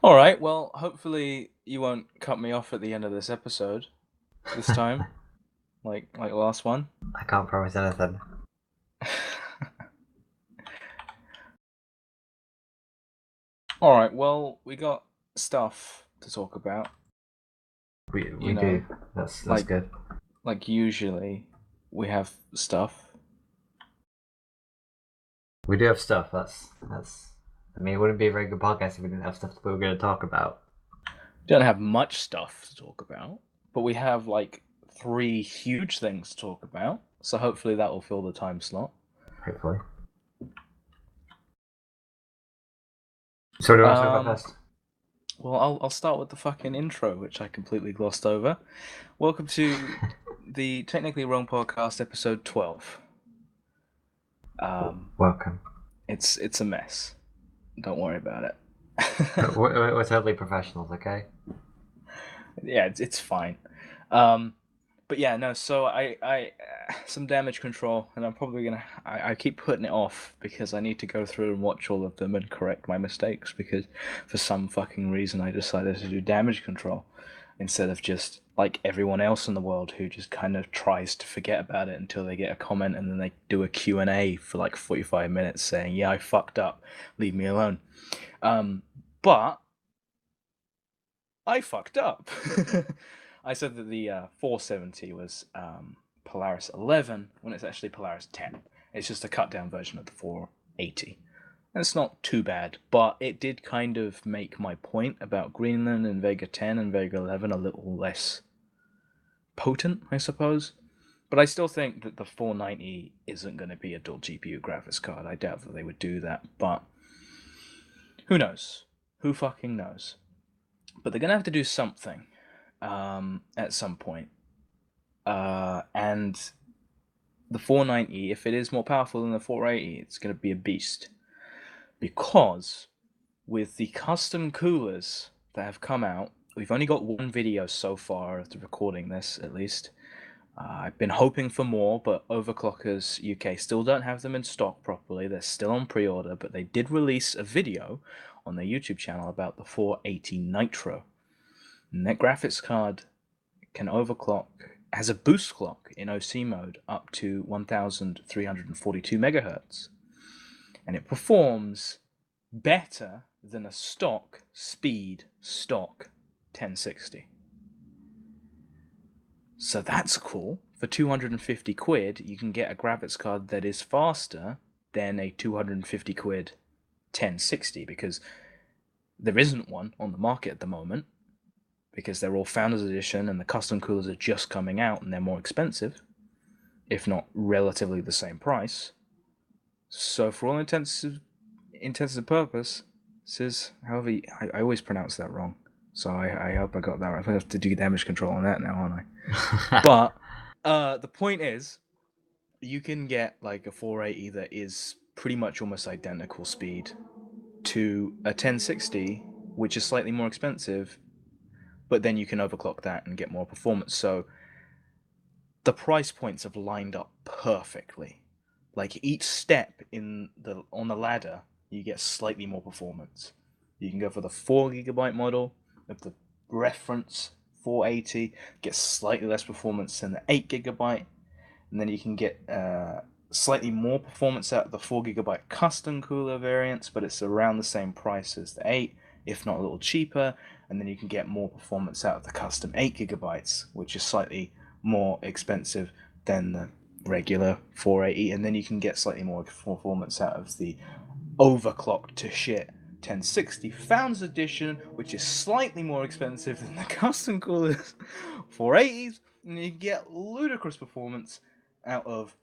All right, well, hopefully you won't cut me off at the end of this episode this time, like the last one. I can't promise anything. All right, well, we got stuff to talk about, We you know, do. That's like good. like usually we have stuff. We do have stuff. That's. I mean, it wouldn't be a very good podcast if we didn't have stuff that we were going to talk about. We don't have much stuff to talk about, but we have like three huge things to talk about. So hopefully that will fill the time slot. Hopefully. So, what do you want to talk about Um, first? well, I'll start with the fucking intro, which I completely glossed over. Welcome to the Technically Wrong Podcast, episode 12. Um, Welcome. it's a mess. Don't worry about it. We're totally professionals, okay? Yeah, it's fine. Um, but yeah, no. So I some damage control, and I'm probably gonna. I keep putting it off because I need to go through and watch all of them and correct my mistakes. Because for some fucking reason, I decided to do damage control instead of just like everyone else in the world who just kind of tries to forget about it until they get a comment and then they do a Q&A for like 45 minutes saying, "Yeah, I fucked up. Leave me alone." Um, but I fucked up. I said that the 470 was Polaris 11 when it's actually Polaris 10. It's just a cut down version of the 480. It's not too bad, but it did kind of make my point about Greenland and Vega 10 and Vega 11 a little less potent, I suppose. But I still think that the 490 isn't going to be a dual GPU graphics card. I doubt that they would do that, but who knows? Who fucking knows? But they're going to have to do something at some point. And the 490, if it is more powerful than the 480, it's going to be a beast. Because with the custom coolers that have come out, we've only got one video so far after recording this, at least. I've been hoping for more, but Overclockers UK still don't have them in stock properly. They're still on pre order, but they did release a video on their YouTube channel about the 480 Nitro. And that graphics card can overclock, has a boost clock in OC mode up to 1342 megahertz, and it performs better than a stock 1060. So that's cool. For 250 quid, you can get a graphics card that is faster than a 250 quid 1060 because there isn't one on the market at the moment because they're all Founders Edition and the custom coolers are just coming out and they're more expensive, if not relatively the same price. So for all intents and purposes, however, I always pronounce that wrong. So I hope I got that right. I have to do damage control on that now, aren't I? But the point is, you can get like a 480 that is pretty much almost identical speed to a 1060, which is slightly more expensive, but then you can overclock that and get more performance. So the price points have lined up perfectly. Like each step in the on the ladder, you get slightly more performance. You can go for the 4 gigabyte model of the reference 480, get slightly less performance than the 8 gigabyte, and then you can get slightly more performance out of the 4 gigabyte custom cooler variants, but it's around the same price as the 8, if not a little cheaper. And then you can get more performance out of the custom 8 gigabytes, which is slightly more expensive than the regular 480. And then you can get slightly more performance out of the overclocked to shit 1060 Founders Edition, which is slightly more expensive than the custom coolers 480s, and you get ludicrous performance out of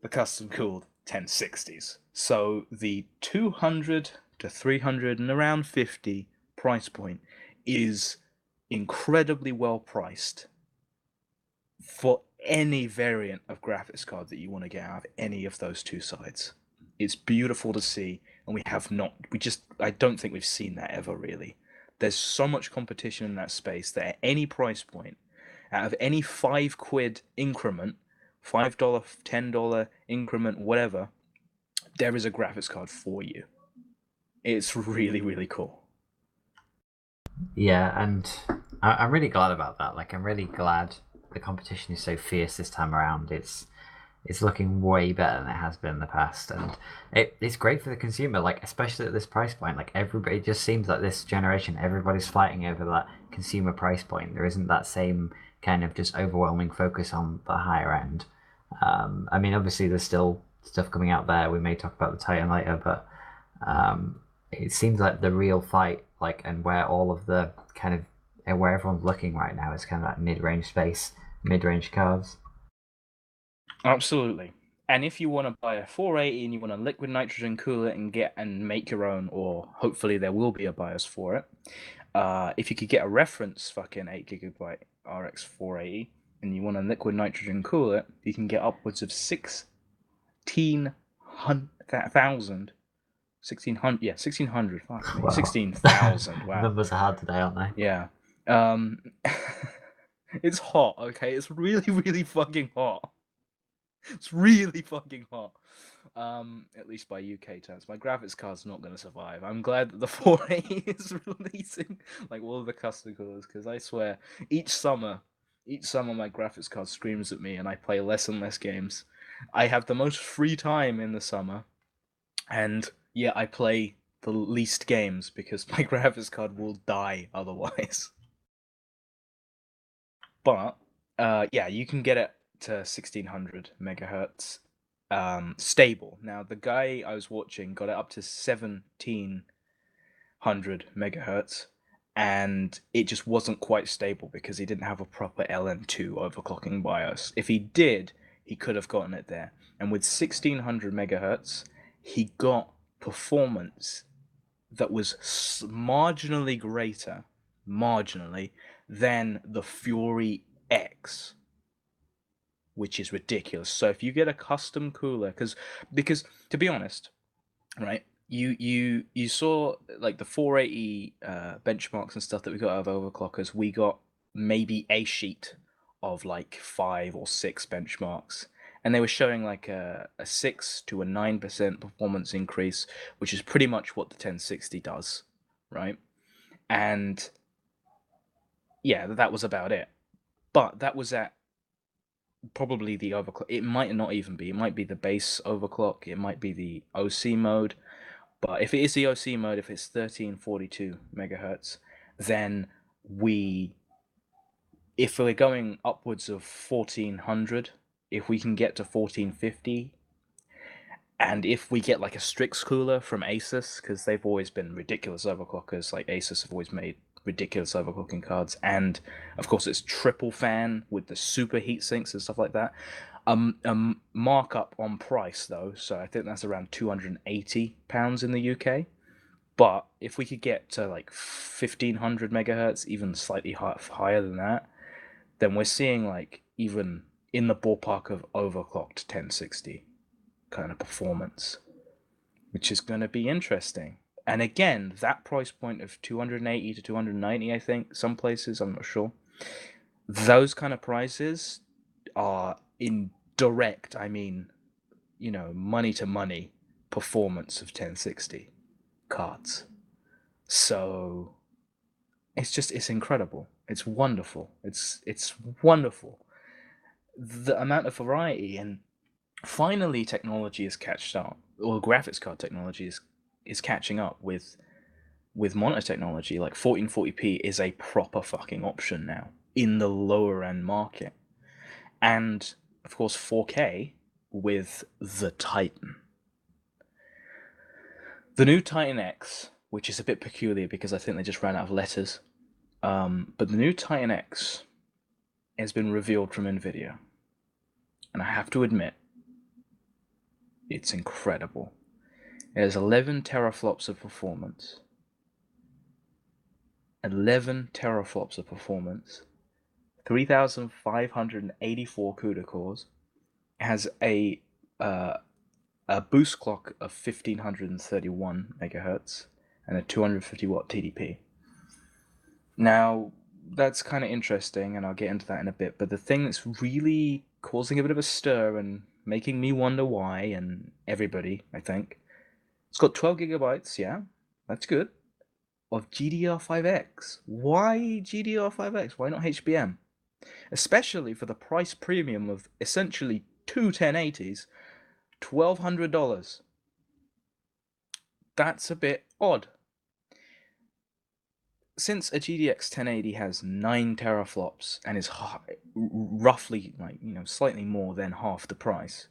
the custom cooled 1060s. So the 200 to 300 and around 50 price point is incredibly well priced for any variant of graphics card that you want to get out of any of those two sides. It's beautiful to see, and I don't think we've seen that ever really. There's so much competition in that space that at any price point, out of any £5 increment, $5, $10 increment, whatever, there is a graphics card for you. It's really, really cool. Yeah, and I'm really glad about that. Like, I'm really glad the competition is so fierce this time around. It's looking way better than it has been in the past, and it's great for the consumer. Like, especially at this price point, like everybody, it just seems like this generation, everybody's fighting over that consumer price point. There isn't that same kind of just overwhelming focus on the higher end. I mean, obviously, there's still stuff coming out there. We may talk about the Titan later, but it seems like the real fight, like, and where all of the kind of and where everyone's looking right now is kind of that mid-range space, mid-range cards. Absolutely. And if you want to buy a 480 and you want to liquid nitrogen cool it and get and make your own, or hopefully there will be a bias for it, if you could get a reference fucking 8 GB RX 480 and you want to liquid nitrogen cool it, you can get upwards of 16,000. 1600, yeah, 1600, fuck me. Wow. 16,000, wow. Numbers are hard today, aren't they? Yeah. Um, it's hot, okay? It's really, really fucking hot. It's really fucking hot. At least by UK terms. My graphics card's not going to survive. I'm glad that the 480 is releasing like all of the custom colors because I swear each summer my graphics card screams at me and I play less and less games. I have the most free time in the summer, and yeah, I play the least games because my graphics card will die otherwise. But yeah, you can get it to 1600 megahertz stable. Now, the guy I was watching got it up to 1700 megahertz, and it just wasn't quite stable because he didn't have a proper LM2 overclocking BIOS. If he did, he could have gotten it there. And with 1600 megahertz, he got performance that was marginally greater, marginally, than the Fury X, which is ridiculous. So if you get a custom cooler, because to be honest, right, you saw like the 480 benchmarks and stuff that we got out of overclockers. We got maybe a sheet of like 5 or 6 benchmarks, and they were showing like a 6 to 9% performance increase, which is pretty much what the 1060 does, right? And yeah, that was about it. But that was at probably the overclock. It might not even be. It might be the base overclock. It might be the OC mode. But if it is the OC mode, if it's 1342 megahertz, then we, if we're going upwards of 1400, if we can get to 1450, and if we get like a Strix cooler from Asus, because they've always been ridiculous overclockers, like Asus have always made ridiculous overclocking cards, and of course it's triple fan with the super heat sinks and stuff like that. Markup on price though, so I think that's around £280 in the UK. But if we could get to like 1500 megahertz, even slightly higher than that, then we're seeing like even in the ballpark of overclocked 1060 kind of performance, which is going to be interesting. And again, that price point of 280 to 290, I think, some places, I'm not sure. Those kind of prices are in direct, I mean, money to money performance of 1060 cards. So it's incredible. It's wonderful. It's wonderful. The amount of variety, and finally technology is catched up, or graphics card technology is catching up with monitor technology. Like 1440p is a proper fucking option now in the lower end market, and of course 4K with the Titan. The new Titan X, which is a bit peculiar because I think they just ran out of letters, but the new Titan X has been revealed from Nvidia, and I have to admit, it's incredible. It has 11 teraflops of performance. 11 teraflops of performance. 3,584 CUDA cores. It has a boost clock of 1531 megahertz and a 250 watt TDP. Now, that's kind of interesting, and I'll get into that in a bit, but the thing that's really causing a bit of a stir and making me wonder why, and everybody, I think, it's got 12 gigabytes, yeah, that's good. of GDR5X. Why GDR5X? Why not HBM? Especially for the price premium of essentially two 1080s, $1,200. That's a bit odd. Since a GDX 1080 has 9 teraflops and is roughly, slightly more than half the price,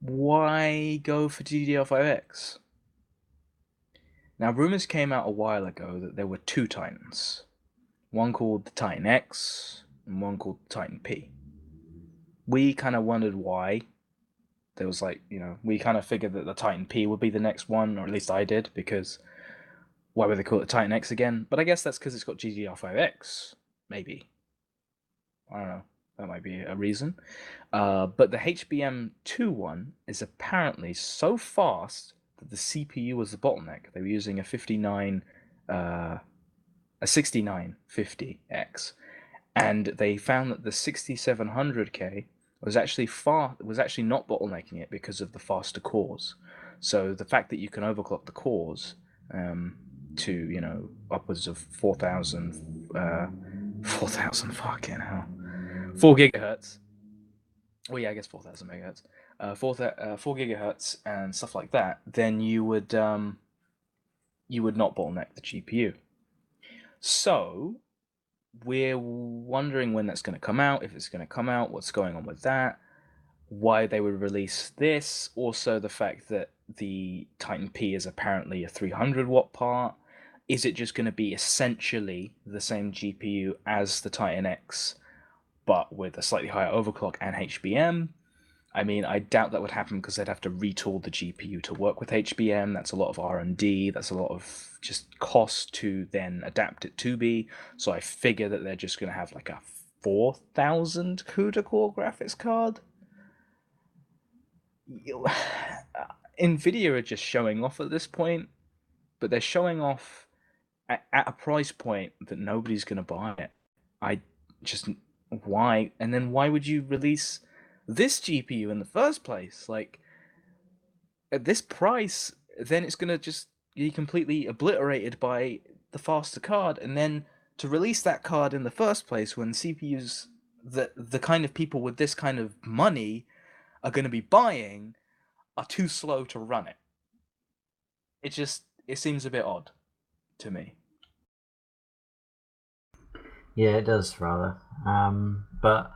why go for GDR5X? Now, rumors came out a while ago that there were two Titans, one called the Titan X and one called the Titan P. We kind of wondered why. There was we kind of figured that the Titan P would be the next one, or at least I did, because why would they call it Titan X again? But I guess that's because it's got GDR5X, maybe. I don't know. That might be a reason. But the HBM2 one is apparently so fast that the CPU was the bottleneck. They were using a 6950X, and they found that the 6700K was actually not bottlenecking it because of the faster cores. So the fact that you can overclock the cores to upwards of 4,000 fucking hell, 4 gigahertz. Well, yeah, I guess 4,000 megahertz. 4 gigahertz and stuff like that. Then you would not bottleneck the GPU. So we're wondering when that's going to come out, if it's going to come out, what's going on with that, why they would release this. Also, the fact that the Titan P is apparently a 300 watt part. Is it just going to be essentially the same GPU as the Titan X, but with a slightly higher overclock and HBM? I mean, I doubt that would happen because they'd have to retool the GPU to work with HBM. That's a lot of R&D. That's a lot of just cost to then adapt it to be. So I figure that they're just going to have like a 4,000 CUDA core graphics card. Nvidia are just showing off at this point, but they're showing off at a price point that nobody's going to buy it. Why? And then why would you release this GPU in the first place? Like, at this price, then it's going to just be completely obliterated by the faster card. And then to release that card in the first place when CPUs that the kind of people with this kind of money are going to be buying are too slow to run it. It seems a bit odd to me. Yeah, it does rather. But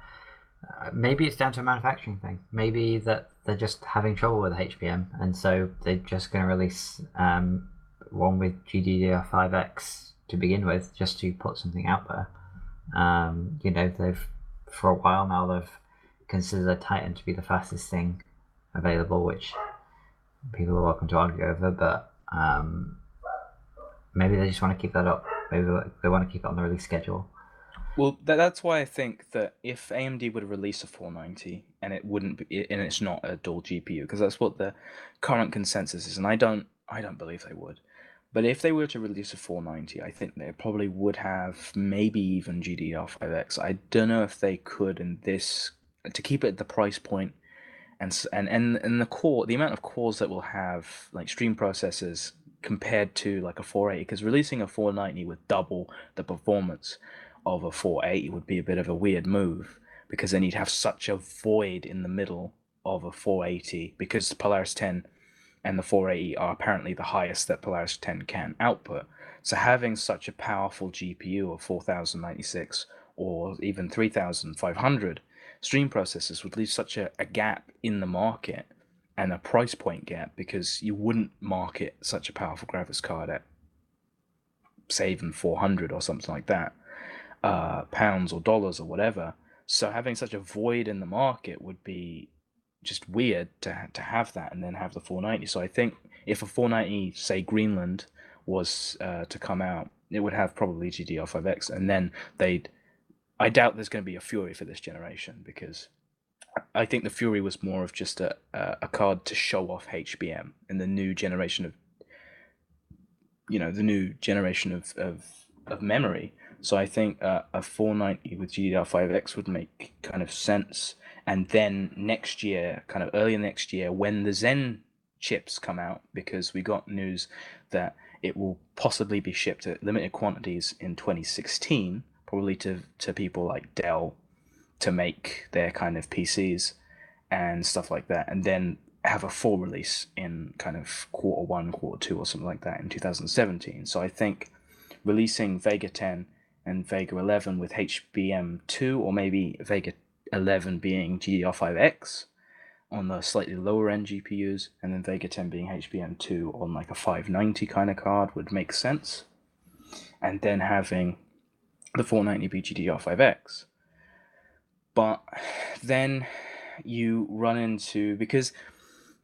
maybe it's down to a manufacturing thing. Maybe that they're just having trouble with HBM, and so they're just going to release one with GDDR5X to begin with, just to put something out there. They've for a while now they've considered Titan to be the fastest thing available, which people are welcome to argue over, but maybe they just want to keep that up. Maybe they want to keep it on the release schedule. Well, that's why I think that if AMD would release a 490 and it's not a dual GPU, because that's what the current consensus is, and I don't believe they would. But if they were to release a 490, I think they probably would have maybe even GDR5X. I don't know if they could in this to keep it at the price point and the amount of cores that will have like stream processors compared to like a 480, because releasing a 490 with double the performance of a 480 would be a bit of a weird move, because then you'd have such a void in the middle of a 480, because the Polaris 10 and the 480 are apparently the highest that Polaris 10 can output. So having such a powerful GPU of 4096 or even 3500 stream processors would leave such a gap in the market and a price point gap, because you wouldn't market such a powerful graphics card at, say, even 400 or something like that, pounds or dollars or whatever. So having such a void in the market would be just weird to have that and then have the 490. So I think if a 490, say Greenland, was to come out, it would have probably GDR5X, and then I doubt there's going to be a Fury for this generation, because I think the Fury was more of just a card to show off HBM and the new generation of memory. So I think a 490 with GDR5X would make kind of sense. And then next year, kind of early next year, when the Zen chips come out, because we got news that it will possibly be shipped at limited quantities in 2016, probably to people like Dell to make their kind of PCs and stuff like that, and then have a full release in kind of Q1, Q2, or something like that in 2017. So I think releasing Vega 10 and Vega 11 with HBM2, or maybe Vega 11 being GDR5X on the slightly lower end GPUs, and then Vega 10 being HBM2 on like a 590 kind of card would make sense. And then having the 490 be GDR5X. But then you run into, because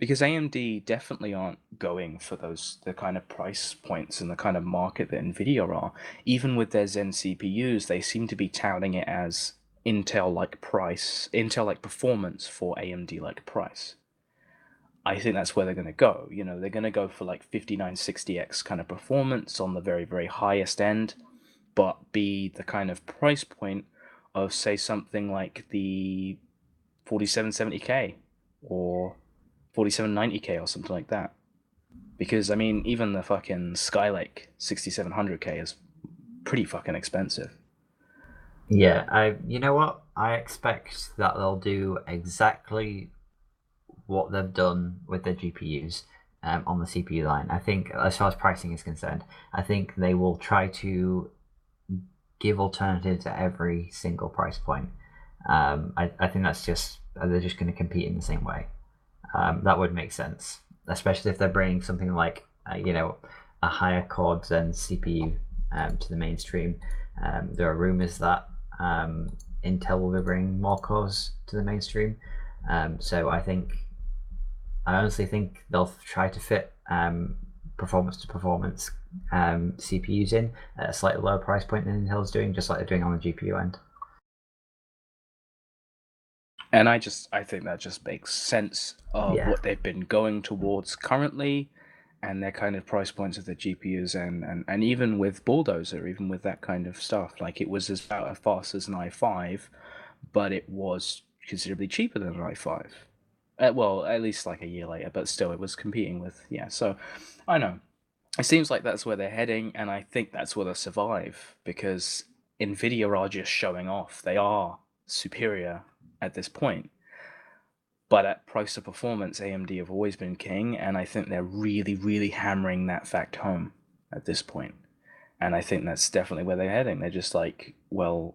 AMD definitely aren't going for the kind of price points and the kind of market that Nvidia are. Even with their Zen CPUs, they seem to be touting it as Intel-like price, Intel-like performance for AMD-like price. I think that's where they're going to go. You know, they're going to go for like 5960X kind of performance on the very, very highest end, but be the kind of price point of, say, something like the 4770K or 4790K or something like that. Because, I mean, even the fucking Skylake 6700K is pretty fucking expensive. Yeah, you know what? I expect that they'll do exactly what they've done with their GPUs on the CPU line. I think, as far as pricing is concerned, I think they will try to give alternatives at every single price point. I think that's just they're just going to compete in the same way. That would make sense, especially if they're bringing something like a higher core Zen CPU to the mainstream. There are rumors that Intel will be bringing more cores to the mainstream. So I honestly think they'll try to fit performance to performance CPUs in at a slightly lower price point than Intel's doing, just like they're doing on the GPU end. And I think that just makes sense of what they've been going towards currently, and their kind of price points of the GPUs, and even with Bulldozer, even with that kind of stuff, like it was about as fast as an i5, but it was considerably cheaper than an i5. Well, at least like a year later, but still, it was competing with, yeah. So, I know it seems like that's where they're heading, and I think that's where they'll survive, because Nvidia are just showing off. They are superior at this point. But at price to performance, AMD have always been king, and I think they're really, really hammering that fact home at this point. And I think that's definitely where they're heading. They're just like, well,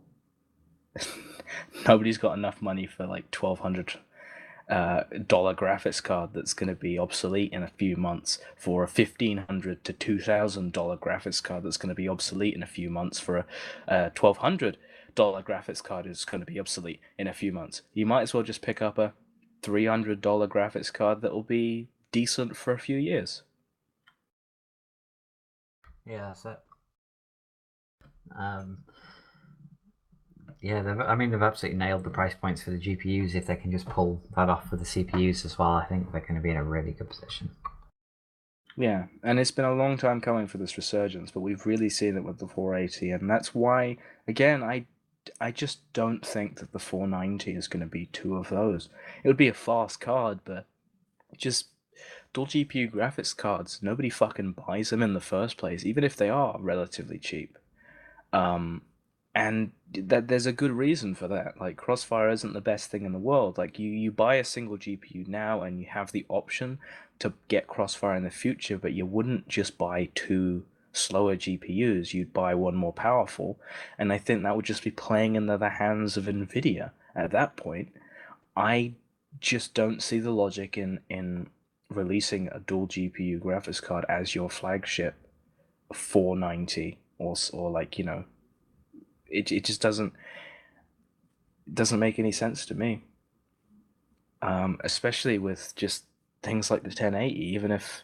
nobody's got enough money for like $1,200 graphics card that's going to be obsolete in a few months, for a $1,500 to $2,000 graphics card that's going to be obsolete in a few months, for a $1,200 graphics card is going to be obsolete in a few months. You might as well just pick up a $300 graphics card that will be decent for a few years. Yeah, that's it. Yeah, they've absolutely nailed the price points for the GPUs. If they can just pull that off for the CPUs as well, I think they're going to be in a really good position. Yeah, and it's been a long time coming for this resurgence, but we've really seen it with the 480, and that's why, again, I just don't think that the 490 is going to be two of those. It would be a fast card, but just dual GPU graphics cards, nobody fucking buys them in the first place, even if they are relatively cheap. Um, and that there's a good reason for that. Like, Crossfire isn't the best thing in the world. Like, you buy a single GPU now and you have the option to get Crossfire in the future, but you wouldn't just buy two slower GPUs. You'd buy one more powerful, and I think that would just be playing into the hands of Nvidia at that point. I just don't see the logic in releasing a dual GPU graphics card as your flagship 490, or like, it just doesn't make any sense to me. Especially with just things like the 1080, even if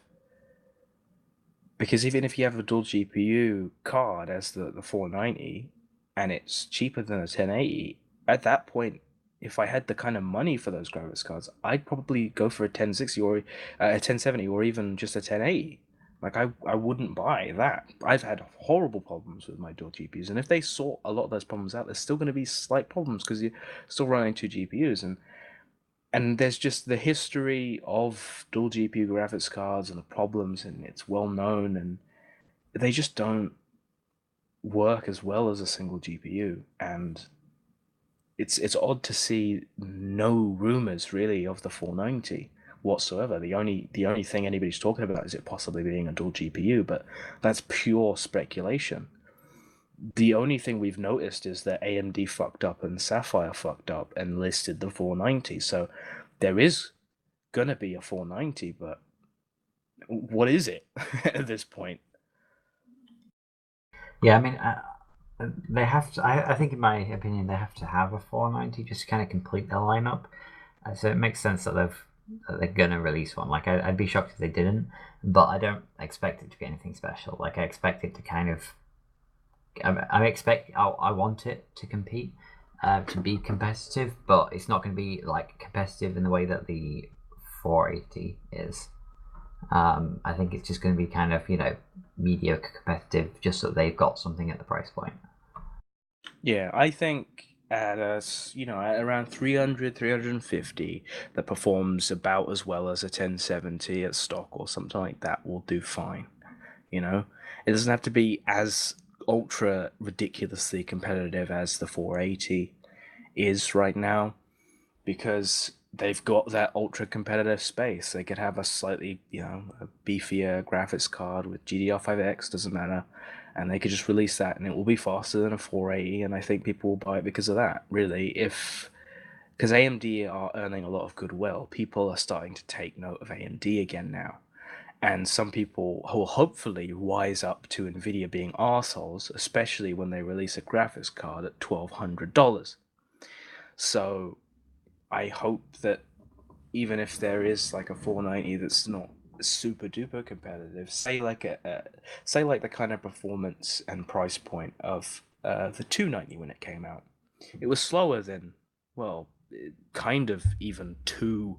you have a dual GPU card as the 490 and it's cheaper than a 1080, at that point, if I had the kind of money for those graphics cards, I'd probably go for a 1060 or a 1070 or even just a 1080. Like, I wouldn't buy that. I've had horrible problems with my dual GPUs, and if they sort a lot of those problems out, there's still going to be slight problems because you're still running two GPUs, and And there's just the history of dual GPU graphics cards and the problems, and it's well known, and they just don't work as well as a single GPU. And it's odd to see no rumors really of the 490 whatsoever. The only thing anybody's talking about is it possibly being a dual GPU, but that's pure speculation. The only thing we've noticed is that AMD fucked up and Sapphire fucked up and listed the 490. So there is gonna be a 490, but what is it at this point? Yeah, I mean, they have to. I think, in my opinion, they have to have a 490 just to kind of complete their lineup. So it makes sense that they're gonna release one. Like, I'd be shocked if they didn't, but I don't expect it to be anything special. Like, I expect it to kind of. I want it to compete, to be competitive, but it's not going to be like competitive in the way that the 480 is. I think it's just going to be kind of, mediocre competitive, just so they've got something at the price point. Yeah, I think at around 300, 350, that performs about as well as a 1070 at stock or something like that will do fine. It doesn't have to be as ultra ridiculously competitive as the 480 is right now, because they've got that ultra competitive space. They could have a slightly, a beefier graphics card with GDR5X, doesn't matter, and they could just release that and it will be faster than a 480, and I think people will buy it because of that, really. If Because AMD are earning a lot of goodwill, people are starting to take note of AMD again now. And some people will hopefully wise up to Nvidia being arseholes, especially when they release a graphics card at $1,200. So I hope that even if there is like a 490 that's not super duper competitive, say like the kind of performance and price point of the 290 when it came out, it was slower than, well, kind of even two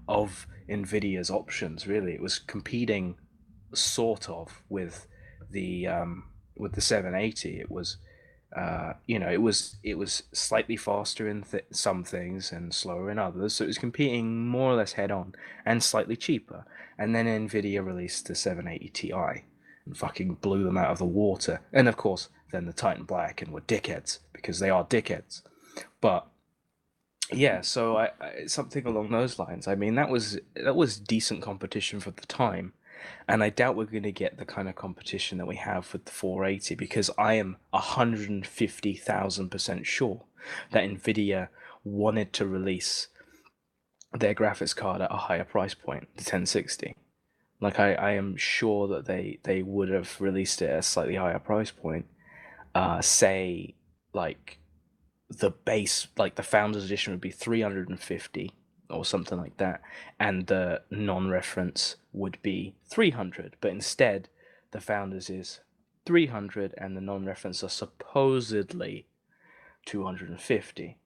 of Nvidia's options. Really, it was competing sort of with the 780. It was it was slightly faster in some things and slower in others, so it was competing more or less head on and slightly cheaper. And then Nvidia released the 780 Ti and fucking blew them out of the water. And of course, then the Titan Black and were dickheads because they are dickheads. But yeah, so something along those lines. I mean, that was decent competition for the time, and I doubt we're going to get the kind of competition that we have with the 480, because I am 150,000% sure that Nvidia wanted to release their graphics card at a higher price point, the 1060. Like I am sure that they would have released it at a slightly higher price point. Say like the base, like the founders edition, would be 350 or something like that, and the non-reference would be 300. But instead, the founders is 300, and the non-reference are supposedly 250.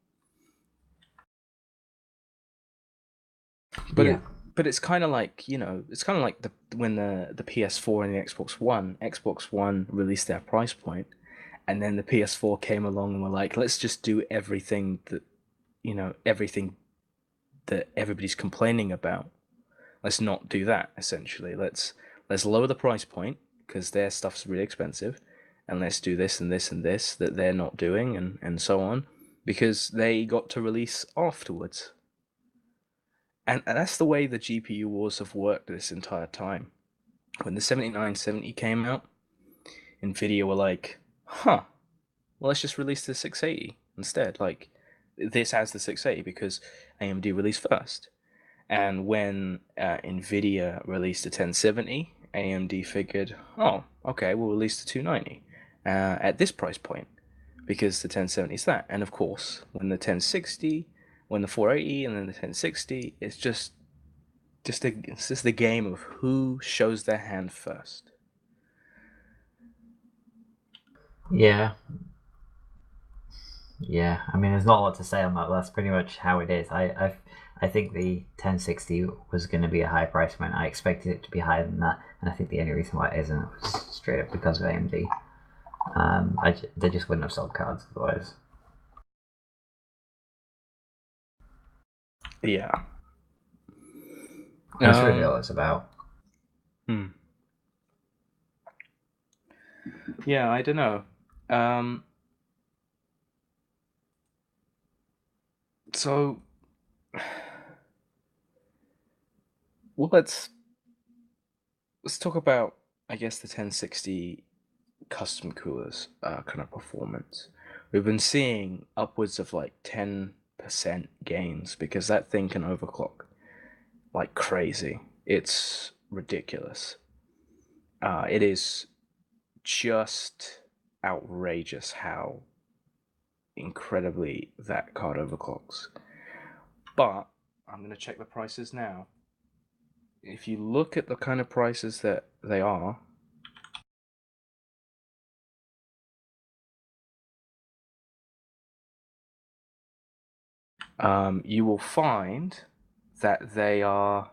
But Yeah, it's kind of like, it's kind of like when the PS4 and the Xbox One released their price point, and then the PS4 came along and were like, let's just do everything that everybody's complaining about. Let's not do that. Essentially, let's lower the price point because their stuff's really expensive, and let's do this and this and this that they're not doing, and so on, because they got to release afterwards. And that's the way the GPU wars have worked this entire time. When the 7970 came out, Nvidia were like, huh, well, let's just release the 680 instead. Like, this as the 680 because AMD released first. And when Nvidia released the 1070, AMD figured, oh, okay, we'll release the 290 at this price point because the 1070 is that. And of course, when the 1060, when the 480, and then the 1060, it's just the game of who shows their hand first. yeah, yeah. I mean, there's not a lot to say on that. That's pretty much how it is. I think the 1060 was going to be a high price point. I expected it to be higher than that, and I think the only reason why it isn't was straight up because of AMD. They just wouldn't have sold cards otherwise. Yeah. That's really all Um, it's about. hmm. Yeah, I don't know. Um, so, well, let's talk about, I guess, the 1060 custom coolers kind of performance. We've been seeing upwards of like 10% gains because that thing can overclock like crazy. It's ridiculous. It is just outrageous how incredibly that card overclocks. But I'm going to check the prices now. If you look at the kind of prices that they are, you will find that they are.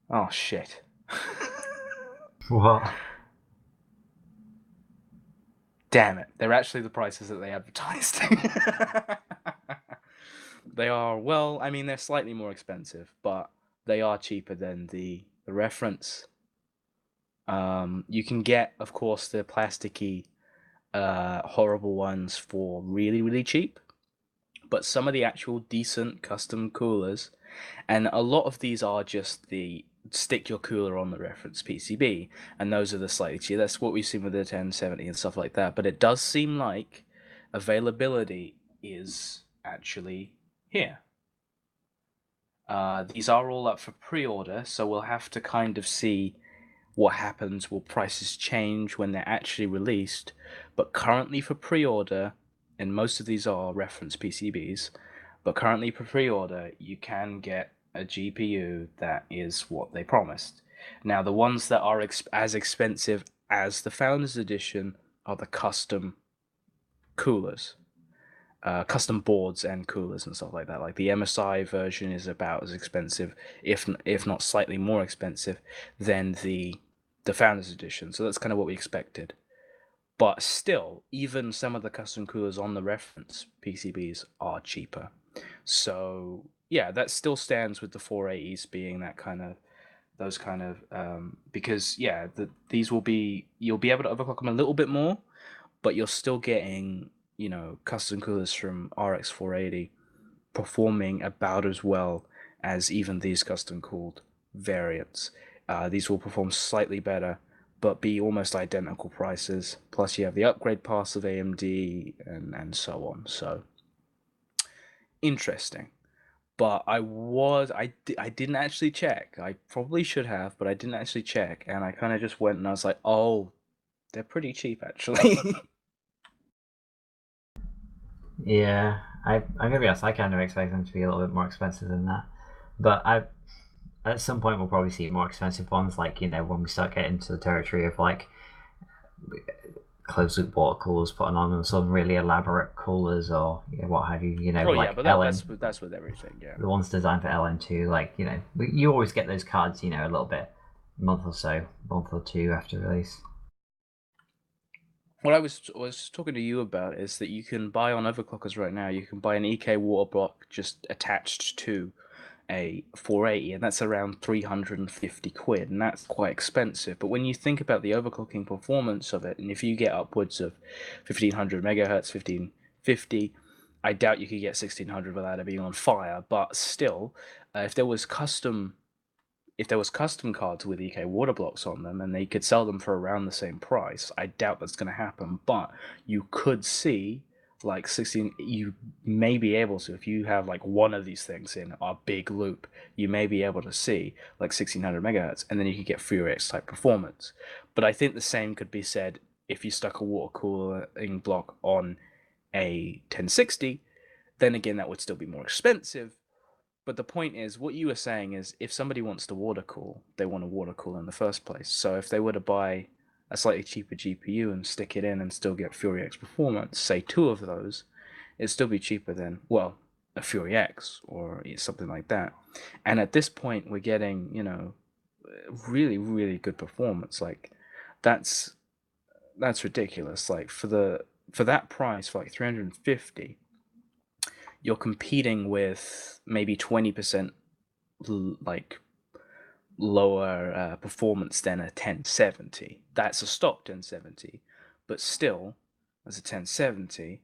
Oh shit. What? Damn it. They're actually the prices that they advertised. They are, well, I mean, they're slightly more expensive, but they are cheaper than the reference. You can get, of course, the plasticky, horrible ones for really, really cheap. But some of the actual decent custom coolers, and a lot of these are just the stick your cooler on the reference PCB, and those are the slightly cheaper. That's what we've seen with the 1070 and stuff like that. But it does seem like availability is actually here. These are all up for pre-order, so we'll have to kind of see what happens. Will prices change when they're actually released? But currently for pre-order, and most of these are reference PCBs, but currently for pre-order, you can get a GPU that is what they promised. Now, the ones that are as expensive as the Founders Edition are the custom coolers, custom boards and coolers and stuff like that. Like the MSI version is about as expensive, if not slightly more expensive, than the Founders Edition. So that's kind of what we expected. But still, even some of the custom coolers on the reference PCBs are cheaper. So yeah, that still stands with the 480s being that kind of those kind of because yeah, these will be, you'll be able to overclock them a little bit more, but you're still getting, custom coolers from RX 480 performing about as well as even these custom cooled variants. These will perform slightly better, but be almost identical prices. Plus, you have the upgrade pass of AMD and so on. So interesting. But I didn't actually check. I probably should have, but I didn't actually check, and I kind of just went and I was like, oh, they're pretty cheap actually. Yeah, I'm gonna be honest. I kind of expect them to be a little bit more expensive than that, but I at some point we'll probably see more expensive ones. Like when we start getting into the territory of like closed loop water coolers putting on some really elaborate coolers or what have you. Oh yeah, Like but LN, that's with everything. Yeah. the ones designed for LN2. Like you always get those cards. A little bit month or so, month or two after release. What I was talking to you about is that you can buy on overclockers right now. You can buy an EK water block just attached to a 480, and that's around 350 quid, and that's quite expensive. But when you think about the overclocking performance of it, and if you get upwards of 1500 megahertz, 1550, I doubt you could get 1600 without it being on fire. But still, if there was custom cards with EK water blocks on them and they could sell them for around the same price, I doubt that's going to happen. But you could see like 16, you may be able to, if you have like one of these things in a big loop, you may be able to see like 1600 megahertz, and then you could get Fury X type performance. But I think the same could be said if you stuck a water cooling block on a 1060. Then again, that would still be more expensive, but the point is, what you were saying is, if somebody wants to water cool, they want to water cool in the first place. So if they were to buy a slightly cheaper GPU and stick it in and still get Fury X performance, say two of those, it'd still be cheaper than, well, a Fury X or something like that. And at this point, we're getting, really, really good performance. Like, that's that's ridiculous. Like for that price, for like 350, you're competing with maybe 20% like lower performance than a 1070. That's a stock 1070, but still, as a 1070,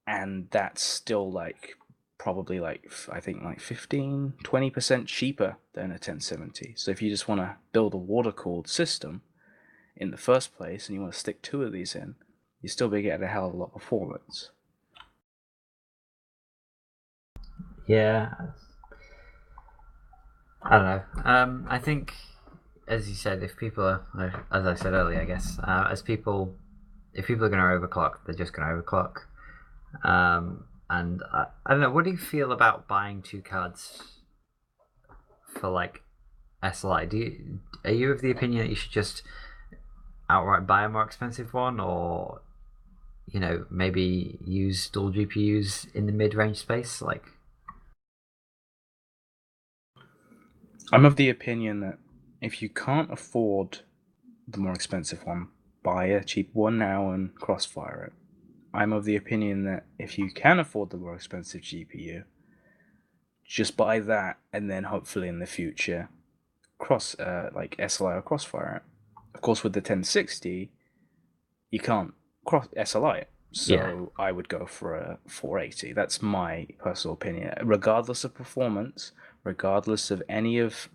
and that's still like probably like I think like 15-20% cheaper than a 1070. So if you just want to build a water cooled system in the first place and you want to stick two of these in, you still be getting a hell of a lot of performance. Yeah, I don't know. I think, as you said, if people are, as I said earlier, I guess, if people are going to overclock, they're just going to overclock. And I don't know. What do you feel about buying two cards for like SLI? Are you of the opinion that you should just outright buy a more expensive one, or maybe use dual GPUs in the mid-range space? Like, I'm of the opinion that if you can't afford the more expensive one, buy a cheap one now and crossfire it. I'm of the opinion that if you can afford the more expensive GPU, just buy that and then hopefully in the future like SLI or crossfire it. Of course, with the 1060, you can't cross SLI it. yeah, So I would go for a 480. That's my personal opinion. Regardless of performance, regardless of any of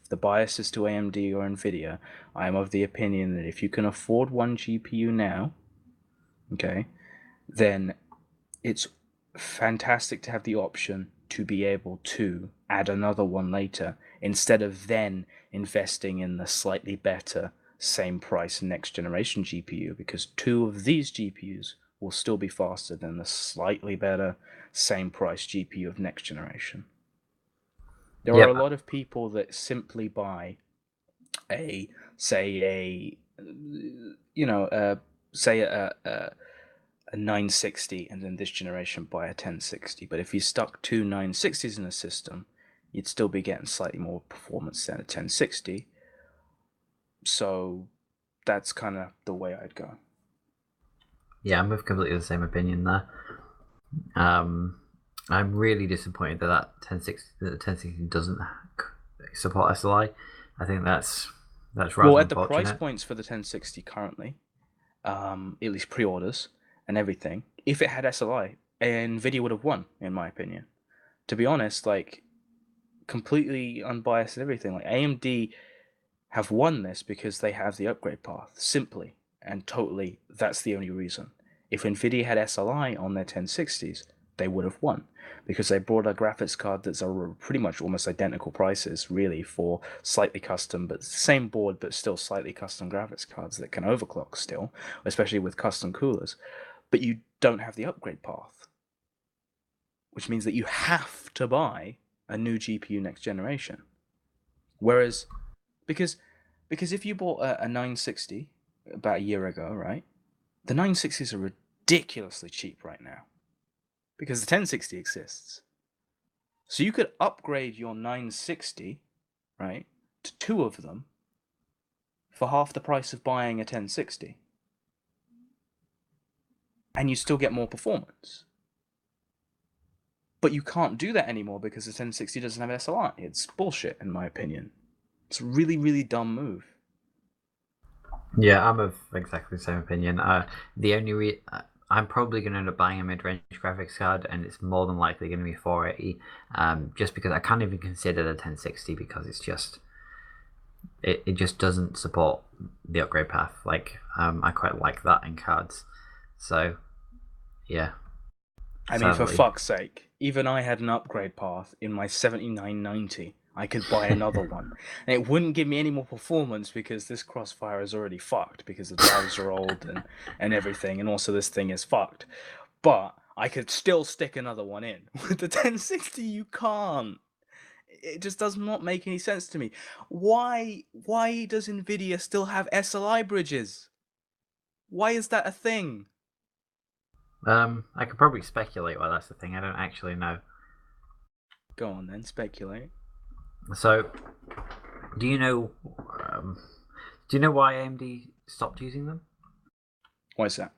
the biases to AMD or Nvidia, I am of the opinion that if you can afford one GPU now, okay, then it's fantastic to have the option to be able to add another one later instead of then investing in the slightly better same price next generation GPU, because two of these GPUs will still be faster than the slightly better same price GPU of next generation. There are yep, a lot of people that simply buy a say a you know say a 960 and then this generation buy a 1060. But if you stuck two 960s in a system, you'd still be getting slightly more performance than a 1060. So that's kind of the way I'd go. yeah, I'm of completely the same opinion there. Um, I'm really disappointed that 1060 doesn't support SLI. I think that's Well, rather at the price unfortunate. points for the 1060 currently, at least pre-orders and everything, if it had SLI, Nvidia would have won, in my opinion. To be honest, like completely unbiased and everything, like AMD have won this because they have the upgrade path, simply and totally. That's the only reason. If Nvidia had SLI on their 1060s, they would have won because they brought a graphics card that's pretty much almost identical prices, really, for slightly custom, but same board, but still slightly custom graphics cards that can overclock still, especially with custom coolers. But you don't have the upgrade path, which means that you have to buy a new GPU next generation. Whereas, because because if you bought a 960 about a year ago, right? The 960s are ridiculously cheap right now because the 1060 exists. So you could upgrade your 960, right, to two of them for half the price of buying a 1060. And you still get more performance. But you can't do that anymore because the 1060 doesn't have SLI. It's bullshit, in my opinion. It's a really, really dumb move. Yeah, I'm of exactly the same opinion. The only I'm probably going to end up buying a mid-range graphics card, and it's more than likely going to be 480. Just because I can't even consider the 1060 because it just doesn't support the upgrade path. Like, I quite like that in cards. So, yeah, I mean, for sadly, fuck's sake, even I had an upgrade path in my 7990. I could buy another one. And it wouldn't give me any more performance because this crossfire is already fucked because the drivers are old and everything, and also this thing is fucked. But I could still stick another one in. With the 1060, you can't. It just does not make any sense to me. Why does Nvidia still have SLI bridges? Why is that a thing? I could probably speculate why that's the thing. I don't actually know. Go on then, speculate. So, do you know? Um, do you know why AMD stopped using them? Why is that?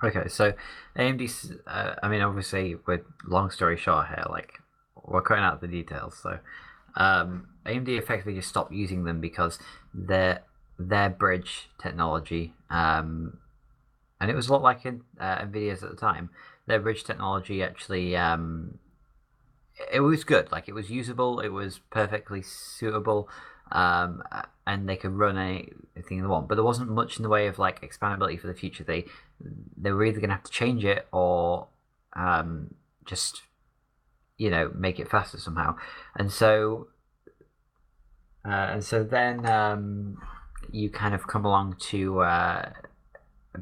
Okay, so AMD. I mean, obviously, with long story short here, like we're cutting out the details. So, AMD effectively just stopped using them because their bridge technology, and it was a lot like in Nvidia's at the time. Their bridge technology actually, it was good. Like, it was usable. It was perfectly suitable, um, and they could run anything they want. But there wasn't much in the way of like expandability for the future. They were either going to have to change it or just make it faster somehow. And so then you kind of come along to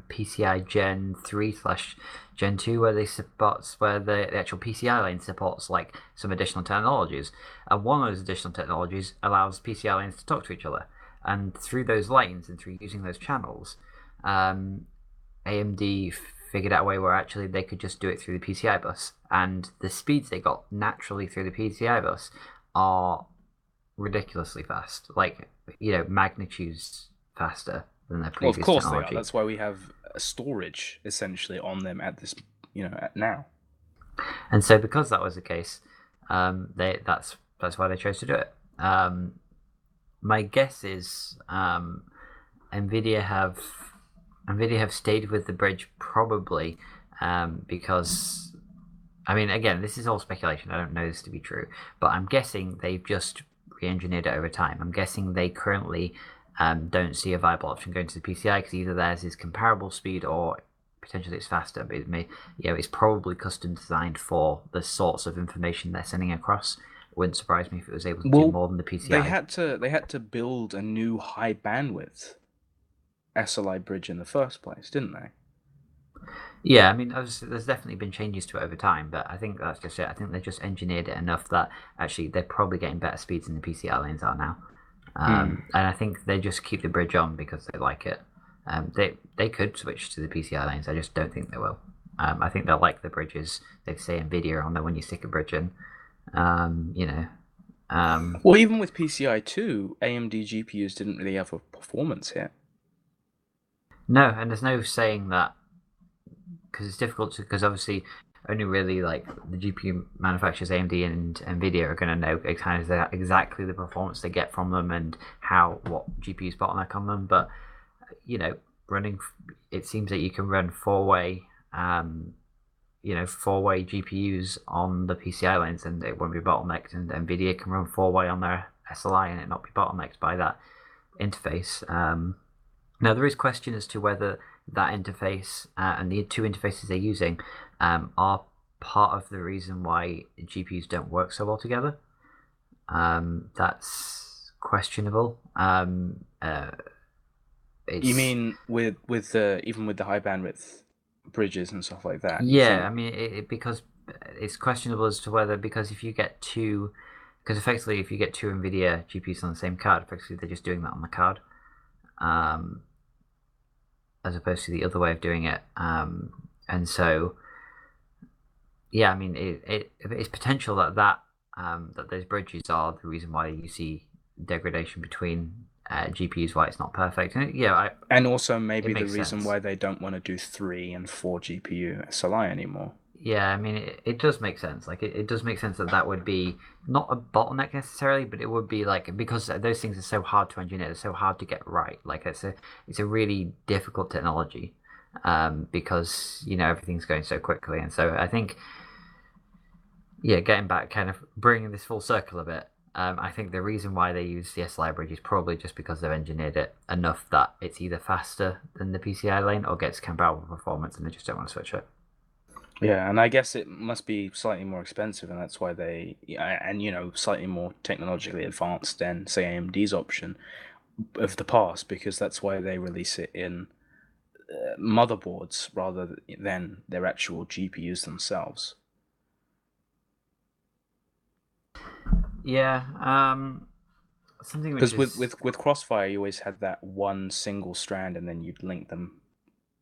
PCI Gen 3/Gen 2, where the actual PCI lane supports like some additional technologies, and one of those additional technologies allows PCI lanes to talk to each other, and through those lanes and through using those channels, AMD figured out a way where actually they could just do it through the PCI bus, and the speeds they got naturally through the PCI bus are ridiculously fast, like magnitudes faster than their Well, of previous course they are. technology. That's why we have a storage essentially on them at this, at now. And so, because that was the case, that's why they chose to do it. My guess is Nvidia have stayed with the bridge probably because, I mean, again, this is all speculation. I don't know this to be true, but I'm guessing they've just re-engineered it over time. I'm guessing they currently don't see a viable option going to the PCI because either theirs is comparable speed or potentially it's faster. But it's probably custom designed for the sorts of information they're sending across. It wouldn't surprise me if it was able to do more than the PCI. They had to build a new high bandwidth SLI bridge in the first place, didn't they? Yeah, I mean, there's definitely been changes to it over time, but I think that's just it. I think they just engineered it enough that actually they're probably getting better speeds than the PCI lanes are now. And I think they just keep the bridge on because they like it. They could switch to the PCI lanes. I just don't think they will. I think they'll like the bridges. They say Nvidia on there when you stick a bridge in. Well, even with PCI 2, AMD GPUs didn't really have a performance hit. No, and there's no saying that because it's difficult because obviously only really like the GPU manufacturers AMD and Nvidia are going to know exactly the performance they get from them and what GPUs bottleneck on them. But running, it seems that you can run four-way GPUs on the PCI lanes and it won't be bottlenecked, and Nvidia can run four-way on their SLI and it not be bottlenecked by that interface. Now, there is question as to whether that interface and the two interfaces they're using are part of the reason why GPUs don't work so well together. That's questionable. You mean with the even with the high bandwidth bridges and stuff like that? Yeah, I mean, because it's questionable as to whether, because if you get two, because effectively if you get two NVIDIA GPUs on the same card, effectively they're just doing that on the card. As opposed to the other way of doing it. And so, yeah, I mean, it's potential that those bridges are the reason why you see degradation between GPUs, why it's not perfect. And and also maybe the reason sense why they don't want to do 3 and 4 GPU SLI anymore. Yeah, I mean, it does make sense. Like, it does make sense that would be not a bottleneck necessarily, but it would be like, because those things are so hard to engineer, they're so hard to get right. Like, it's a really difficult technology because everything's going so quickly, and so I think, getting back, kind of bringing this full circle a bit. I think the reason why they use the SLI bridge is probably just because they've engineered it enough that it's either faster than the PCI lane or gets comparable performance, and they just don't want to switch it. Yeah, and I guess it must be slightly more expensive, and that's why slightly more technologically advanced than, say, AMD's option of the past, because that's why they release it in motherboards rather than their actual GPUs themselves. Yeah, something because with Crossfire, you always had that one single strand, and then you'd link them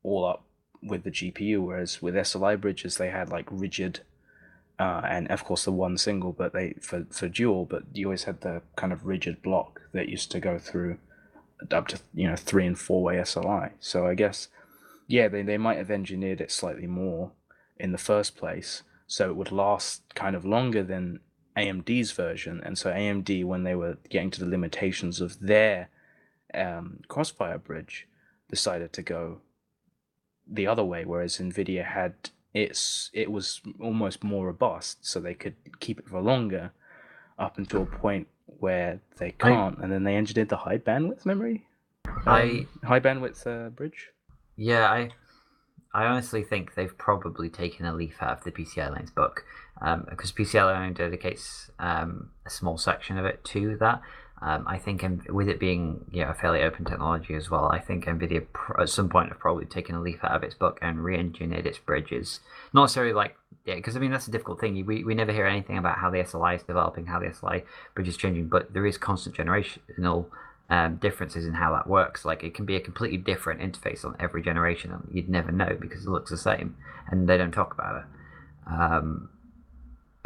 all up with the GPU, whereas with SLI bridges they had like rigid and of course the one single, but they for dual, but you always had the kind of rigid block that used to go through up to 3 and 4-way SLI. So I guess they might have engineered it slightly more in the first place, so it would last kind of longer than AMD's version, and so AMD, when they were getting to the limitations of their Crossfire bridge, decided to go the other way, whereas Nvidia had it was almost more robust, so they could keep it for longer up until a point where they can't, and then they engineered the high bandwidth memory, high bandwidth bridge. Yeah, I honestly think they've probably taken a leaf out of the PCI lanes book, because PCI only dedicates a small section of it to that. I think with it being a fairly open technology as well, I think NVIDIA at some point have probably taken a leaf out of its book and re-engineered its bridges. Not necessarily because I mean that's a difficult thing. We never hear anything about how the SLI is developing, how the SLI bridge is changing, but there is constant generational differences in how that works. Like it can be a completely different interface on every generation, and you'd never know because it looks the same, and they don't talk about it.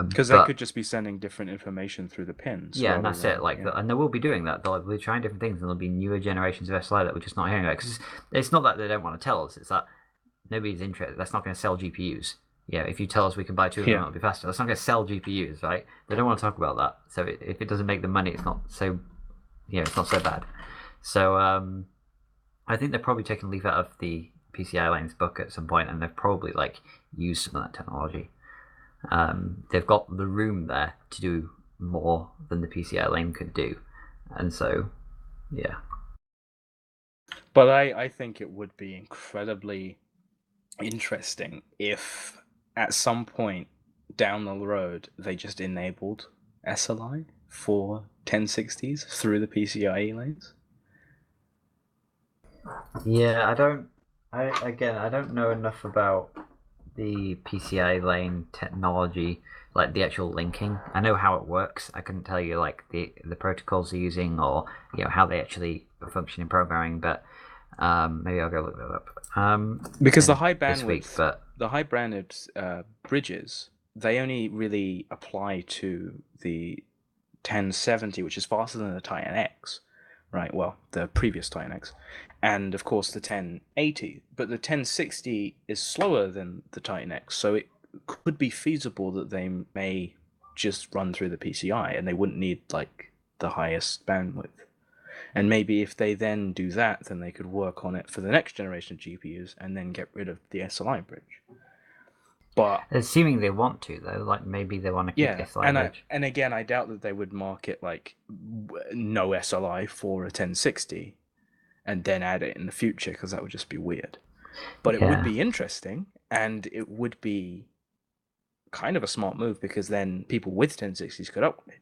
Because they could just be sending different information through the pins. Yeah, and that's it. And they will be doing that. They'll be trying different things, and there'll be newer generations of SLI that we're just not hearing about. Because it's not that they don't want to tell us; it's that nobody's interested. That's not going to sell GPUs. Yeah, if you tell us we can buy two of them, it'll be faster. That's not going to sell GPUs, right? They don't want to talk about that. So if it doesn't make them money, it's not so, it's not so bad. So I think they're probably taking a leaf out of the PCI lanes book at some point, and they've probably used some of that technology. They've got the room there to do more than the PCI lane could do, and so yeah. But I think it would be incredibly interesting if at some point down the road they just enabled SLI for 1060s through the PCIe lanes. Yeah, I don't know enough about the PCI lane technology, like the actual linking. I know how it works. I couldn't tell you the protocols they're using or how they actually function in programming, but maybe I'll go look that up. Because the high bandwidth bridges, they only really apply to the 1070, which is faster than the Titan X, right? Well, the previous Titan X, and of course the 1080. But the 1060 is slower than the Titan X, so it could be feasible that they may just run through the PCI, and they wouldn't need the highest bandwidth. And maybe if they then do that, then they could work on it for the next generation of GPUs, and then get rid of the SLI bridge. But assuming they want to, though, maybe they want to keep the SLI bridge. And again, I doubt that they would market no SLI for a 1060, and then add it in the future, because that would just be weird. But it would be interesting, and it would be kind of a smart move, because then people with 1060s could upgrade.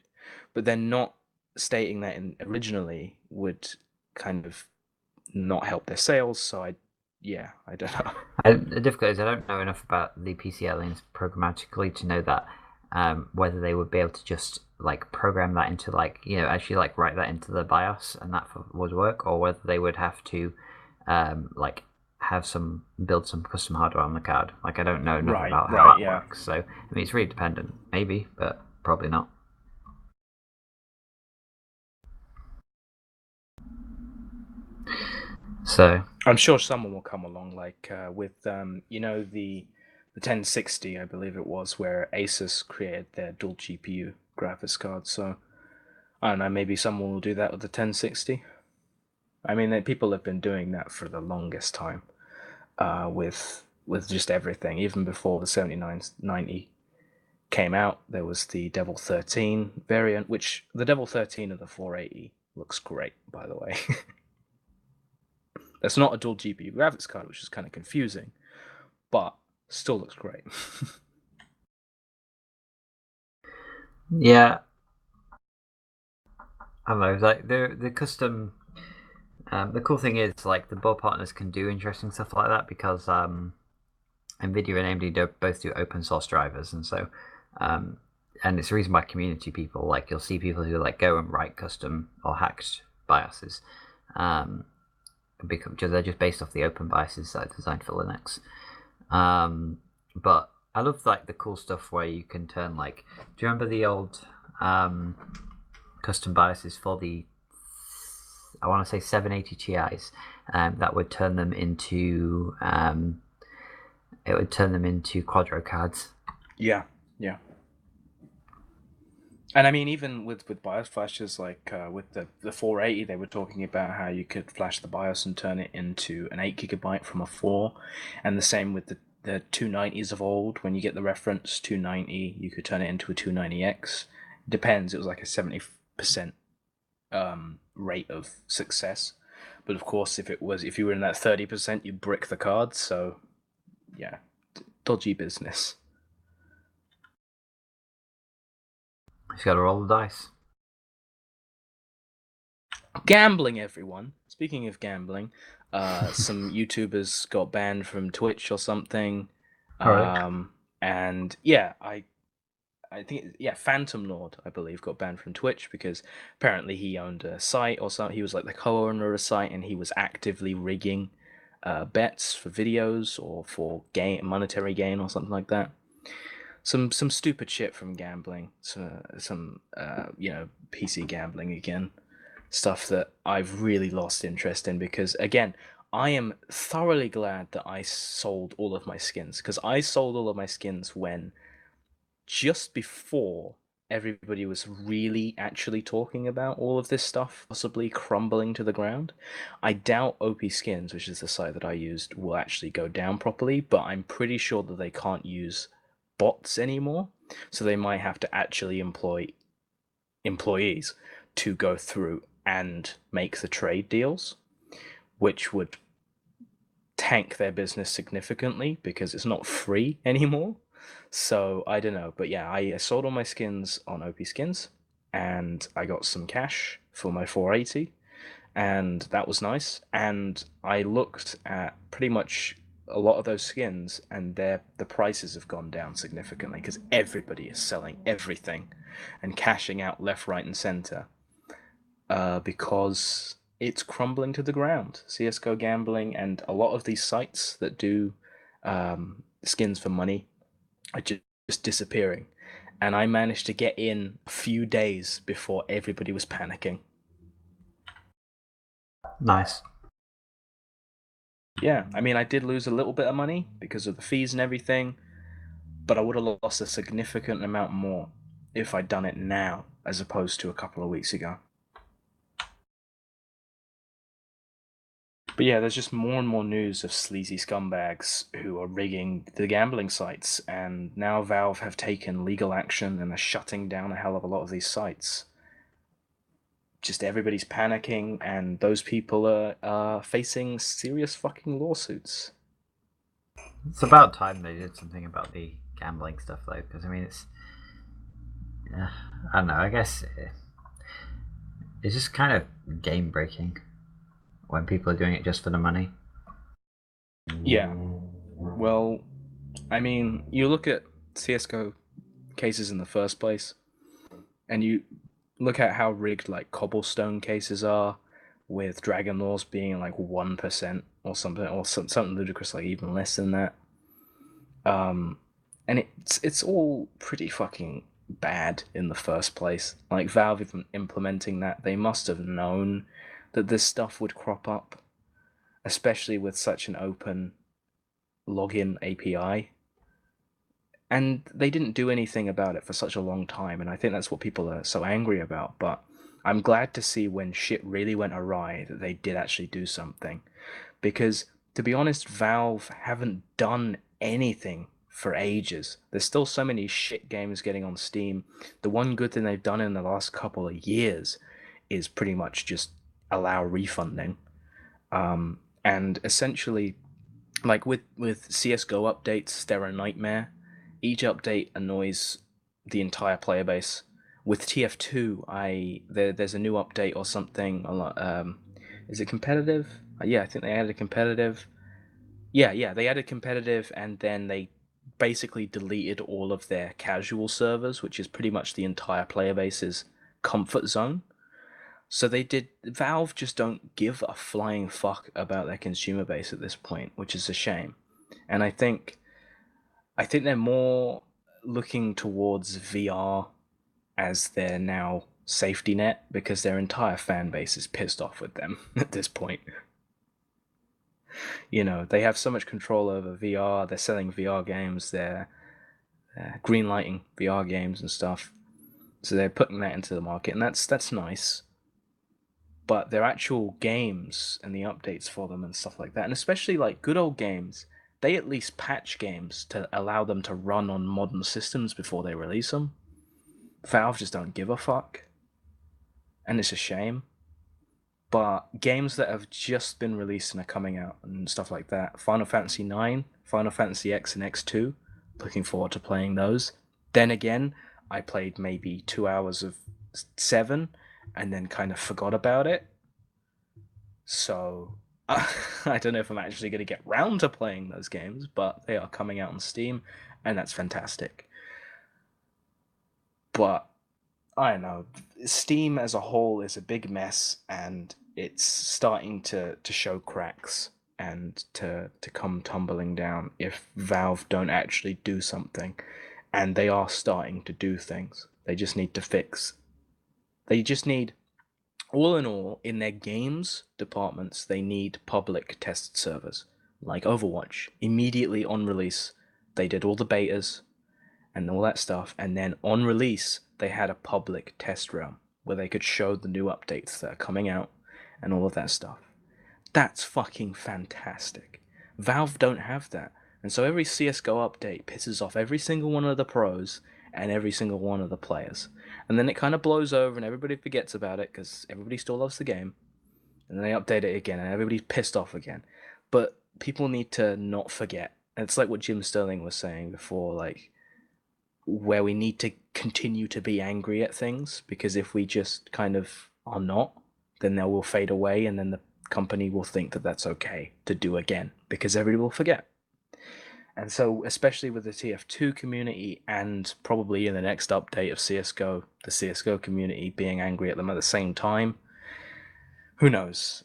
But then not stating that originally would kind of not help their sales. So I don't know. The difficulty is I don't know enough about the PCI lanes programmatically to know that whether they would be able to just program that into actually write that into the BIOS and that would work, or whether they would have to build some custom hardware on the card. I don't know enough about how that works. So I mean, it's really dependent, maybe, but probably not. So I'm sure someone will come along, with the 1060, I believe it was, where Asus created their dual GPU graphics card. So I don't know, maybe someone will do that with the 1060. I mean, people have been doing that for the longest time, with just everything. Even before the 7990 came out, there was the Devil 13 variant, which the Devil 13 of the 480 looks great, by the way. That's not a dual GPU graphics card, which is kind of confusing, but still looks great. Yeah, I don't know. The custom. The cool thing is the board partners can do interesting stuff like that, because NVIDIA and AMD both do open source drivers, and so and it's the reason why community people you'll see people who go and write custom or hacked BIOSes. Because they're just based off the open BIOSes that are designed for Linux. But I love the cool stuff where you can turn do you remember the old custom BIOSes for the, I want to say 780 Ti's, that would turn them into quadro cards. Yeah. And I mean, even with BIOS flashes, like with the 480, they were talking about how you could flash the BIOS and turn it into an 8 GB from a 4, and the same with the 290s of old. When you get the reference 290, you could turn it into a 290X. Depends. It was like a 70% rate of success, but of course, if you were in that 30%, you'd brick the cards. So yeah, dodgy business. He's got to roll the dice. Gambling, everyone. Speaking of gambling, some YouTubers got banned from Twitch or something. All right. And yeah, I think yeah, Phantom Lord, I believe, got banned from Twitch because apparently he owned a site or something. He was like the co-owner of a site, and he was actively rigging bets for videos or for monetary gain or something like that. Some stupid shit from gambling. So, some PC gambling again, stuff that I've really lost interest in because again, I am thoroughly glad that I sold all of my skins because I sold all of my skins when just before everybody was really actually talking about all of this stuff possibly crumbling to the ground. I doubt OP Skins, which is the site that I used, will actually go down properly, but I'm pretty sure that they can't use bots anymore, so they might have to actually employ employees to go through and make the trade deals, which would tank their business significantly because it's not free anymore. So I don't know, but yeah, I sold all my skins on OP Skins, and I got some cash for my 480, and that was nice. And I looked at pretty much a lot of those skins, and the prices have gone down significantly because everybody is selling everything and cashing out left, right, and center because it's crumbling to the ground. CS:GO gambling and a lot of these sites that do skins for money are just disappearing. And I managed to get in a few days before everybody was panicking. Nice. Yeah, I mean, I did lose a little bit of money because of the fees and everything, but I would have lost a significant amount more if I'd done it now as opposed to a couple of weeks ago. But yeah, there's just more and more news of sleazy scumbags who are rigging the gambling sites, and now Valve have taken legal action and are shutting down a hell of a lot of these sites. Just everybody's panicking, and those people are facing serious fucking lawsuits. It's about time they did something about the gambling stuff, though, because I mean, I don't know. I guess it's just kind of game breaking when people are doing it just for the money. Yeah. Well, I mean, you look at CS:GO cases in the first place, and you look at how rigged like cobblestone cases are, with Dragon Laws being like 1% or something, or something ludicrous like even less than that. Um, and it's all pretty fucking bad in the first place. Like Valve even implementing that, they must have known that this stuff would crop up, especially with such an open login API. And they didn't do anything about it for such a long time, and I think that's what people are so angry about. But I'm glad to see when shit really went awry that they did actually do something. Because, to be honest, Valve haven't done anything for ages. There's still so many shit games getting on Steam. The one good thing they've done in the last couple of years is pretty much just allow refunding. And essentially, like with CS:GO updates, they're a nightmare. Each update annoys the entire player base. With TF2, there's a new update or something. Is it competitive? Yeah, I think they added competitive. Yeah, they added competitive, and then they basically deleted all of their casual servers, which is pretty much the entire player base's comfort zone. So they did. Valve just don't give a flying fuck about their consumer base at this point, which is a shame. And I think they're more looking towards VR as their now safety net because their entire fan base is pissed off with them at this point. They have so much control over VR. They're selling VR games. They're greenlighting VR games and stuff. So they're putting that into the market, and that's nice. But their actual games and the updates for them and stuff like that, and especially like good old games, they at least patch games to allow them to run on modern systems before they release them. Valve just don't give a fuck, and it's a shame. But games that have just been released and are coming out and stuff like that, Final Fantasy IX, Final Fantasy X and X2, looking forward to playing those. Then again, I played maybe 2 hours of 7 and then kind of forgot about it. So I don't know if I'm actually going to get round to playing those games, but they are coming out on Steam, and that's fantastic. But I don't know. Steam as a whole is a big mess, and it's starting to show cracks and to come tumbling down if Valve don't actually do something. And they are starting to do things. They just need to fix. They just need, all in all, in their games departments, they need public test servers. Like Overwatch. Immediately on release, they did all the betas, and all that stuff. And then on release, they had a public test realm where they could show the new updates that are coming out and all of that stuff. That's fucking fantastic. Valve don't have that. And so every CSGO update pisses off every single one of the pros and every single one of the players. And then it kind of blows over and everybody forgets about it because everybody still loves the game. And then they update it again and everybody's pissed off again. But people need to not forget. And it's like what Jim Sterling was saying before, like, where we need to continue to be angry at things, because if we just kind of are not, then they will fade away, and then the company will think that that's okay to do again because everybody will forget. And so, especially with the TF2 community, and probably in the next update of CSGO, the CSGO community being angry at them at the same time, who knows?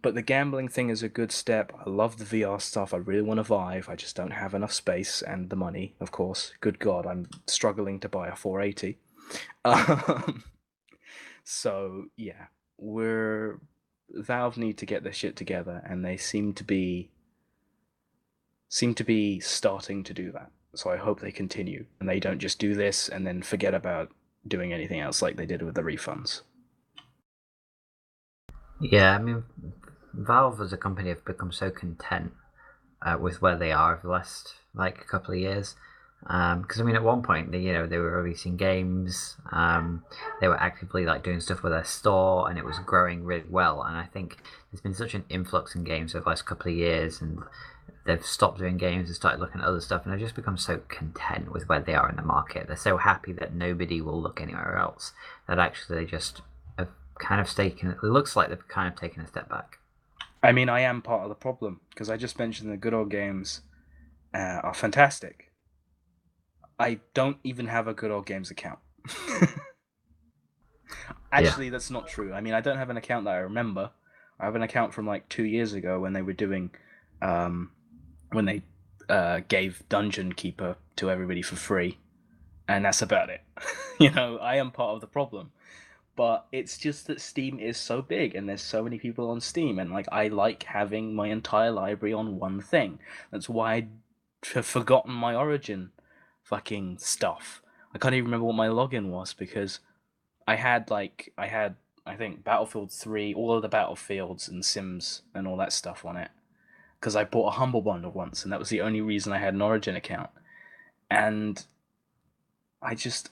But the gambling thing is a good step. I love the VR stuff. I really want to Vive. I just don't have enough space and the money, of course. Good God, I'm struggling to buy a 480. So yeah, Valve need to get their shit together, and they seem to be starting to do that. So I hope they continue and they don't just do this and then forget about doing anything else like they did with the refunds. Yeah, I mean, Valve as a company have become so content with where they are over the last like couple of years. Because I mean, at one point they were releasing games, they were actively like doing stuff with their store, and it was growing really well. And I think there's been such an influx in games over the last couple of years, and they've stopped doing games and started looking at other stuff, and they've just become so content with where they are in the market. They're so happy that nobody will look anywhere else that actually they just have kind of taken. It looks like they've kind of taken a step back. I mean, I am part of the problem because I just mentioned the good old games are fantastic. I don't even have a good old games account. Actually, that's not true. I mean, I don't have an account that I remember. I have an account from like 2 years ago when they were doing, when they gave Dungeon Keeper to everybody for free, and that's about it. I am part of the problem. But it's just that Steam is so big and there's so many people on Steam, and like I like having my entire library on one thing. That's why I have forgotten my Origin fucking stuff. I can't even remember what my login was because I think Battlefield 3, all of the Battlefields and Sims and all that stuff on it. Because I bought a Humble Bundle once, and that was the only reason I had an Origin account. And I just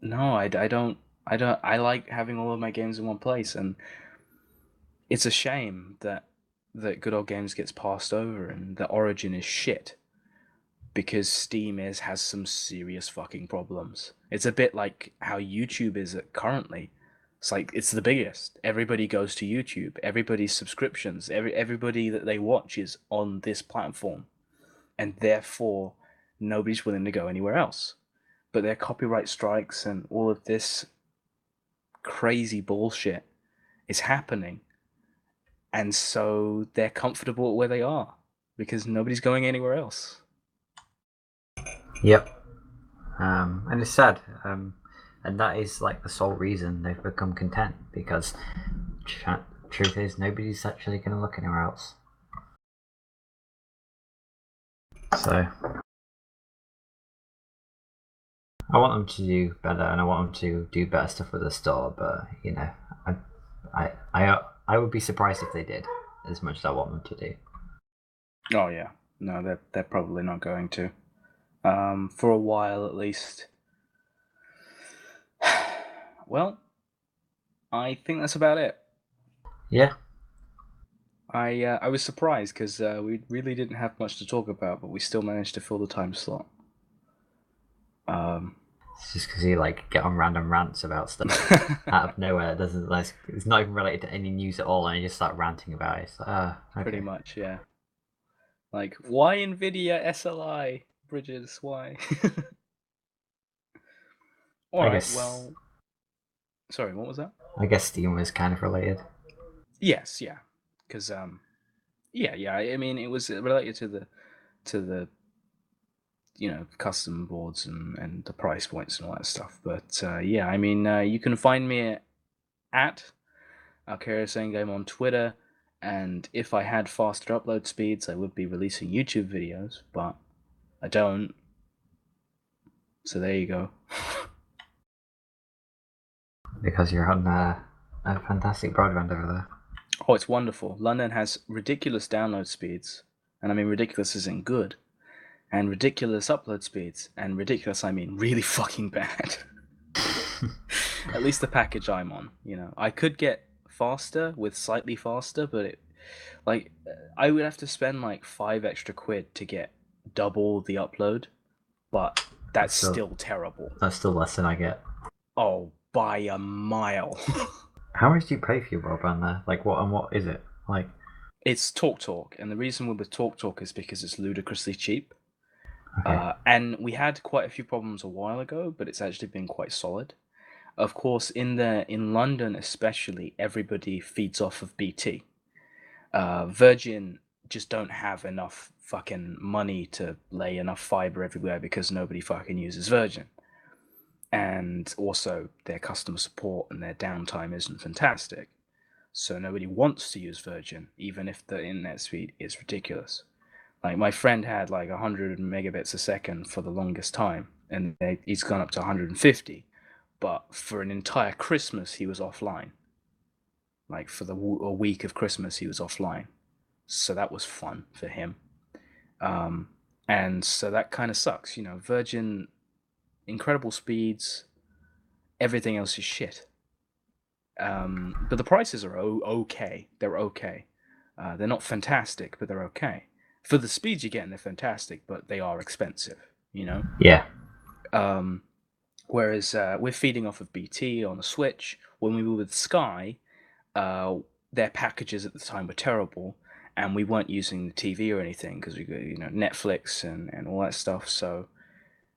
no, I don't. I like having all of my games in one place, and it's a shame that good old games gets passed over and that Origin is shit because Steam has some serious fucking problems. It's a bit like how YouTube is currently. It's like it's the biggest. Everybody goes to YouTube. Everybody's subscriptions, everybody that they watch is on this platform, and therefore nobody's willing to go anywhere else. But their copyright strikes and all of this crazy bullshit is happening, and so they're comfortable where they are because nobody's going anywhere else. Yep. And it's sad. And that is like the sole reason they've become content, because truth is nobody's actually going to look anywhere else. So I want them to do better, and I want them to do better stuff with the store. But I, I would be surprised if they did as much as I want them to do. Oh yeah, no, they're probably not going to. For a while at least. Well, I think that's about it. Yeah, I was surprised because we really didn't have much to talk about, but we still managed to fill the time slot. Um, it's just because you like get on random rants about stuff out of nowhere. It doesn't like it's not even related to any news at all, and you just start ranting about it. It's like, pretty okay. much, yeah. Like, why Nvidia SLI bridges? Why? All I right. guess Well, sorry. What was that? I guess Steam was kind of related. Yes, yeah. Because yeah. I mean, it was related to the custom boards and the price points and all that stuff. But yeah, I mean, you can find me at Alkarius Game on Twitter, and if I had faster upload speeds, I would be releasing YouTube videos, but I don't. So there you go. Because you're on a fantastic broadband over there. Oh, it's wonderful. London has ridiculous download speeds, and I mean ridiculous isn't good, and ridiculous upload speeds, and ridiculous I mean really fucking bad. At least the package I'm on, I could get faster with slightly faster, but I would have to spend like £5 extra to get double the upload, but that's still terrible. That's still less than I get. Oh, by a mile. How much do you pay for your broadband there? Like what and what is it? Like It's TalkTalk, and the reason we're with TalkTalk is because it's ludicrously cheap. okay. And we had quite a few problems a while ago, but it's actually been quite solid. Of course, in London especially, everybody feeds off of BT. Virgin just don't have enough fucking money to lay enough fiber everywhere because nobody fucking uses Virgin. And also, their customer support and their downtime isn't fantastic. So nobody wants to use Virgin, even if the internet speed is ridiculous. Like my friend had like 100 megabits a second for the longest time, and he's gone up to 150. But for an entire Christmas, he was offline. Like for a week of Christmas, he was offline. So that was fun for him. Um, and so that kind of sucks. Virgin, incredible speeds, everything else is shit. But the prices are okay. They're okay. They're not fantastic, but they're okay. For the speeds you get, they're fantastic, but they are expensive. Yeah. Whereas we're feeding off of BT on the Switch. When we were with Sky, their packages at the time were terrible, and we weren't using the TV or anything because we got Netflix and all that stuff. So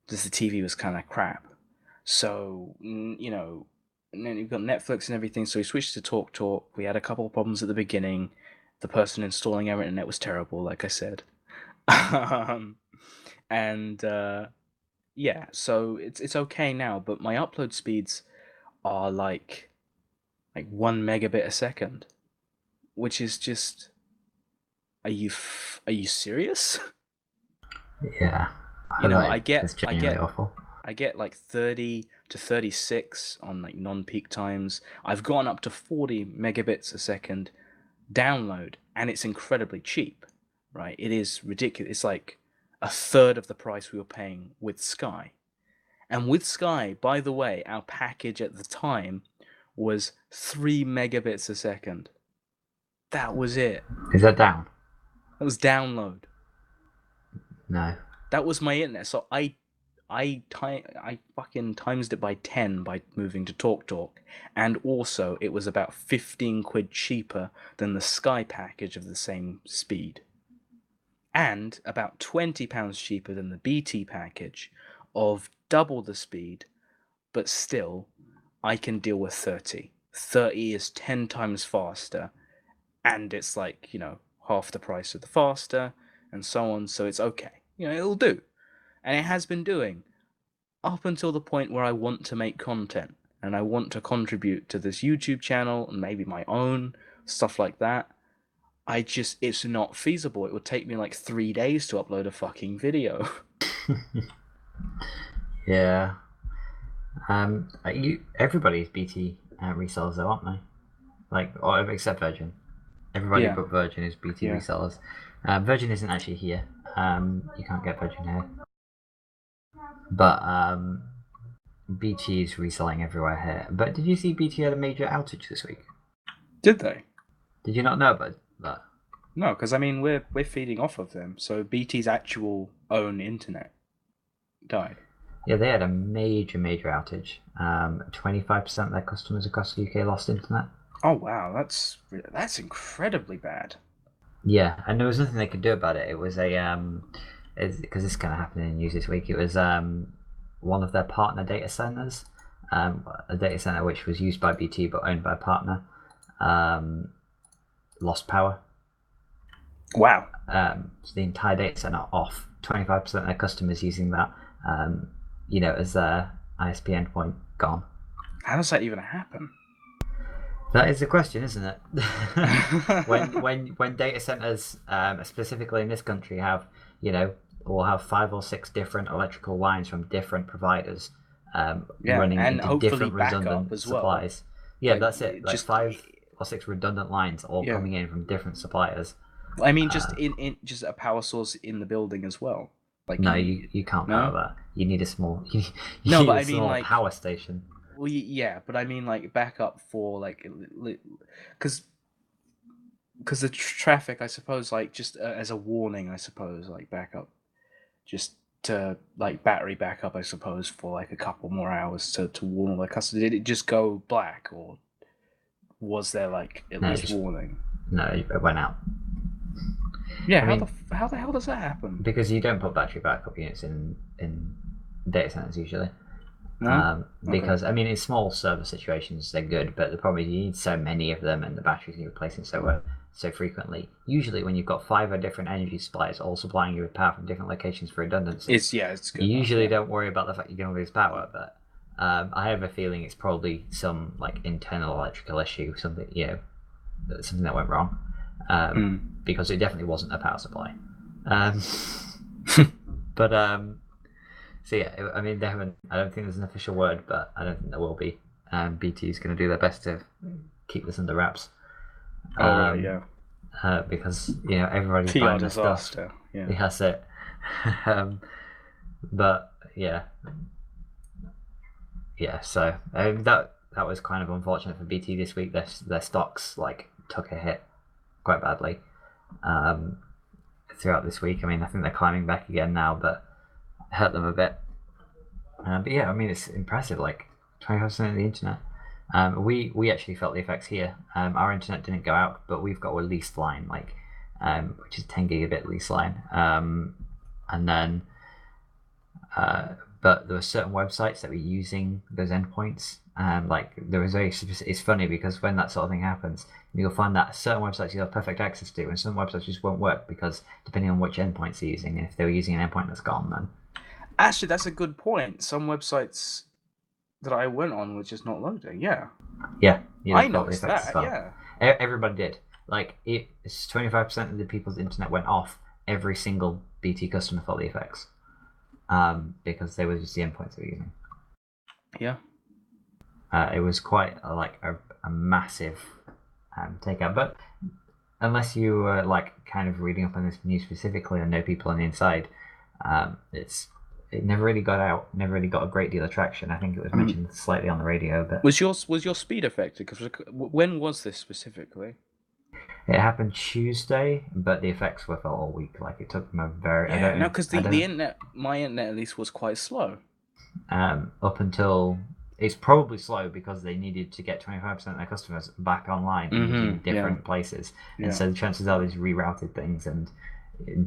just the TV was kind of crap. So and then you've got Netflix and everything. So we switched to TalkTalk. We had a couple of problems at the beginning. The person installing our internet was terrible, like I said. And yeah, so it's okay now. But my upload speeds are like 1 megabit a second, which is just. Are you serious? Yeah. I don't know. I It's get I genuinely get awful. I get like 30 to 36 on like non-peak times. I've gone up to 40 megabits a second download, and it's incredibly cheap, right? It is ridiculous. It's like a third of the price we were paying with Sky. And with Sky, by the way, our package at the time was 3 megabits a second. That was it. Is that down? That was download. No. That was my internet. So I fucking times it by 10 by moving to TalkTalk, and also it was about 15 quid cheaper than the Sky package of the same speed, and about £20 cheaper than the BT package of double the speed, but still I can deal with 30. 30 is 10 times faster, and it's like, half the price of the faster, and so on, so it's okay. It'll do. And it has been doing up until the point where I want to make content and I want to contribute to this YouTube channel and maybe my own stuff like that. It's not feasible. It would take me like 3 days to upload a fucking video. Yeah. Everybody's BT resellers though, aren't they? Like, except Virgin. Everybody Yeah, but Virgin is BT yeah. resellers. Virgin isn't actually here. You can't get Virgin here, but BT is reselling everywhere here. But did you see BT had a major outage this week? Did they? Did you not know about that? No, because I mean we're feeding off of them, so BT's actual own internet died. Yeah, they had a major outage. 25% of their customers across the UK lost internet. Oh wow, that's incredibly bad. Yeah, and there was nothing they could do about it. It was because this kind of happened in the news this week. It was one of their partner data centers, a data center which was used by BT but owned by a partner, lost power. Wow. So the entire data center off. 25% of their customers using that, as their ISP endpoint gone. How does that even happen? That is the question, isn't it? when data centers, specifically in this country, have will have 5 or 6 different electrical lines from different providers, running and into hopefully different backup redundant as well. supplies. Yeah, Like, that's it. Like just 5 or 6 redundant lines, all yeah. coming in from different suppliers. I mean, just in just a power source in the building as well. Like, No, you can't power that. You need a small No, but need I a mean, small like, power station. well, yeah, but I mean, like, backup for like, because the traffic, I suppose, like, just as a warning, I suppose, like, backup, just to like battery backup, I suppose, for like a couple more hours to warn all the customers. Did it just go black, or was there like at No, least warning? No, it went out. Yeah, I mean, how the hell does that happen? because you don't put battery backup units in data centers usually. No. Because I mean, in small server situations, they're good, but the problem is you need so many of them, and the batteries you're replacing so frequently. Usually, when you've got 5 different energy suppliers all supplying you with power from different locations for redundancy, It's good. you enough, usually yeah. don't worry about the fact you're going to lose power. But I have a feeling it's probably some like internal electrical issue, something something that went wrong, because it definitely wasn't a power supply. But so yeah, I mean, they haven't. I don't think there's an official word, but I don't think there will be. BT is going to do their best to keep this under wraps. Right, yeah. Because everybody's PR buying their stuff. disaster. Yeah. That's it. But yeah. So that was kind of unfortunate for BT this week. Their stocks like took a hit quite badly throughout this week. I mean, I think they're climbing back again now, but it hurt them a bit. But yeah, I mean, it's impressive. Like 25% of the internet. We actually felt the effects here. Our internet didn't go out, but we've got a leased line, which is 10 gigabit lease line. And then, but there were certain websites that were using those endpoints. There was it's funny because when that sort of thing happens, you'll find that certain websites you have perfect access to, and some websites just won't work because depending on which endpoints they're using, and if they were using an endpoint that's gone, then. Actually, that's a good point. Some websites that I went on were just not loading. Yeah. Yeah, I noticed that. Well. Yeah. Everybody did. Like, it's 25% of the people's internet went off. Every single BT customer felt the effects, because they were just the endpoints they were using. Yeah. It was quite a massive takeout, but unless you were kind of reading up on this news specifically and know people on the inside, it never really got out. Never really got a great deal of traction. I think it was mentioned slightly on the radio, but was your speed affected? Because when was this specifically? It happened Tuesday, but the effects were felt all week. Like, it took them a very because the internet, my internet at least, was quite slow. Up until it's probably slow because they needed to get 25% of their customers back online using different places, and so the chances are they've rerouted things and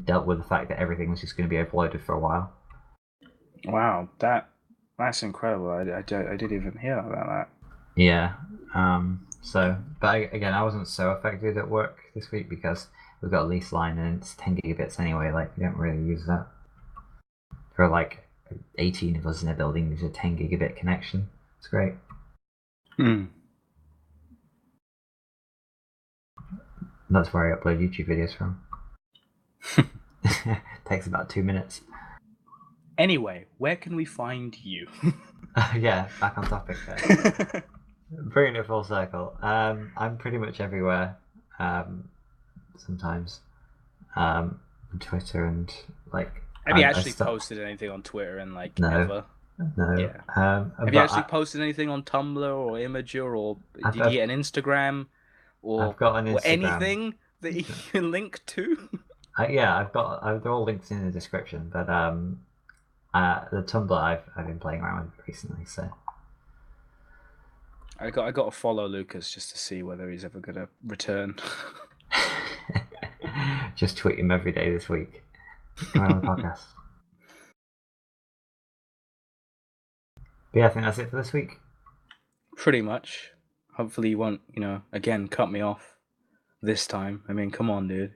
dealt with the fact that everything was just going to be overloaded for a while. Wow, that's incredible. I didn't even hear about that. Yeah. But again, I wasn't so affected at work this week because we've got a lease line and it's 10 gigabits anyway. Like, we don't really use that. There are 18 of us in a building. There's a 10 gigabit connection. It's great. That's where I upload YouTube videos from. Takes about 2 minutes. Anyway, where can we find you? Yeah, back on topic there. Bringing it full circle. I'm pretty much everywhere. Sometimes. On Twitter and like Have you I actually start. posted anything on Twitter and like No, ever? no. Yeah. Have you But actually posted anything on Tumblr or Imager, or I've, did you I've get an Instagram I've or got an Instagram. anything that you can link to? Yeah, they're all linked in the description. But the Tumblr I've been playing around with recently. So I got to follow Lucas just to see whether he's ever gonna return. just tweet him every day this week. Come on the podcast. But yeah, I think that's it for this week. Pretty much. Hopefully you won't, again cut me off this time. I mean, come on, dude.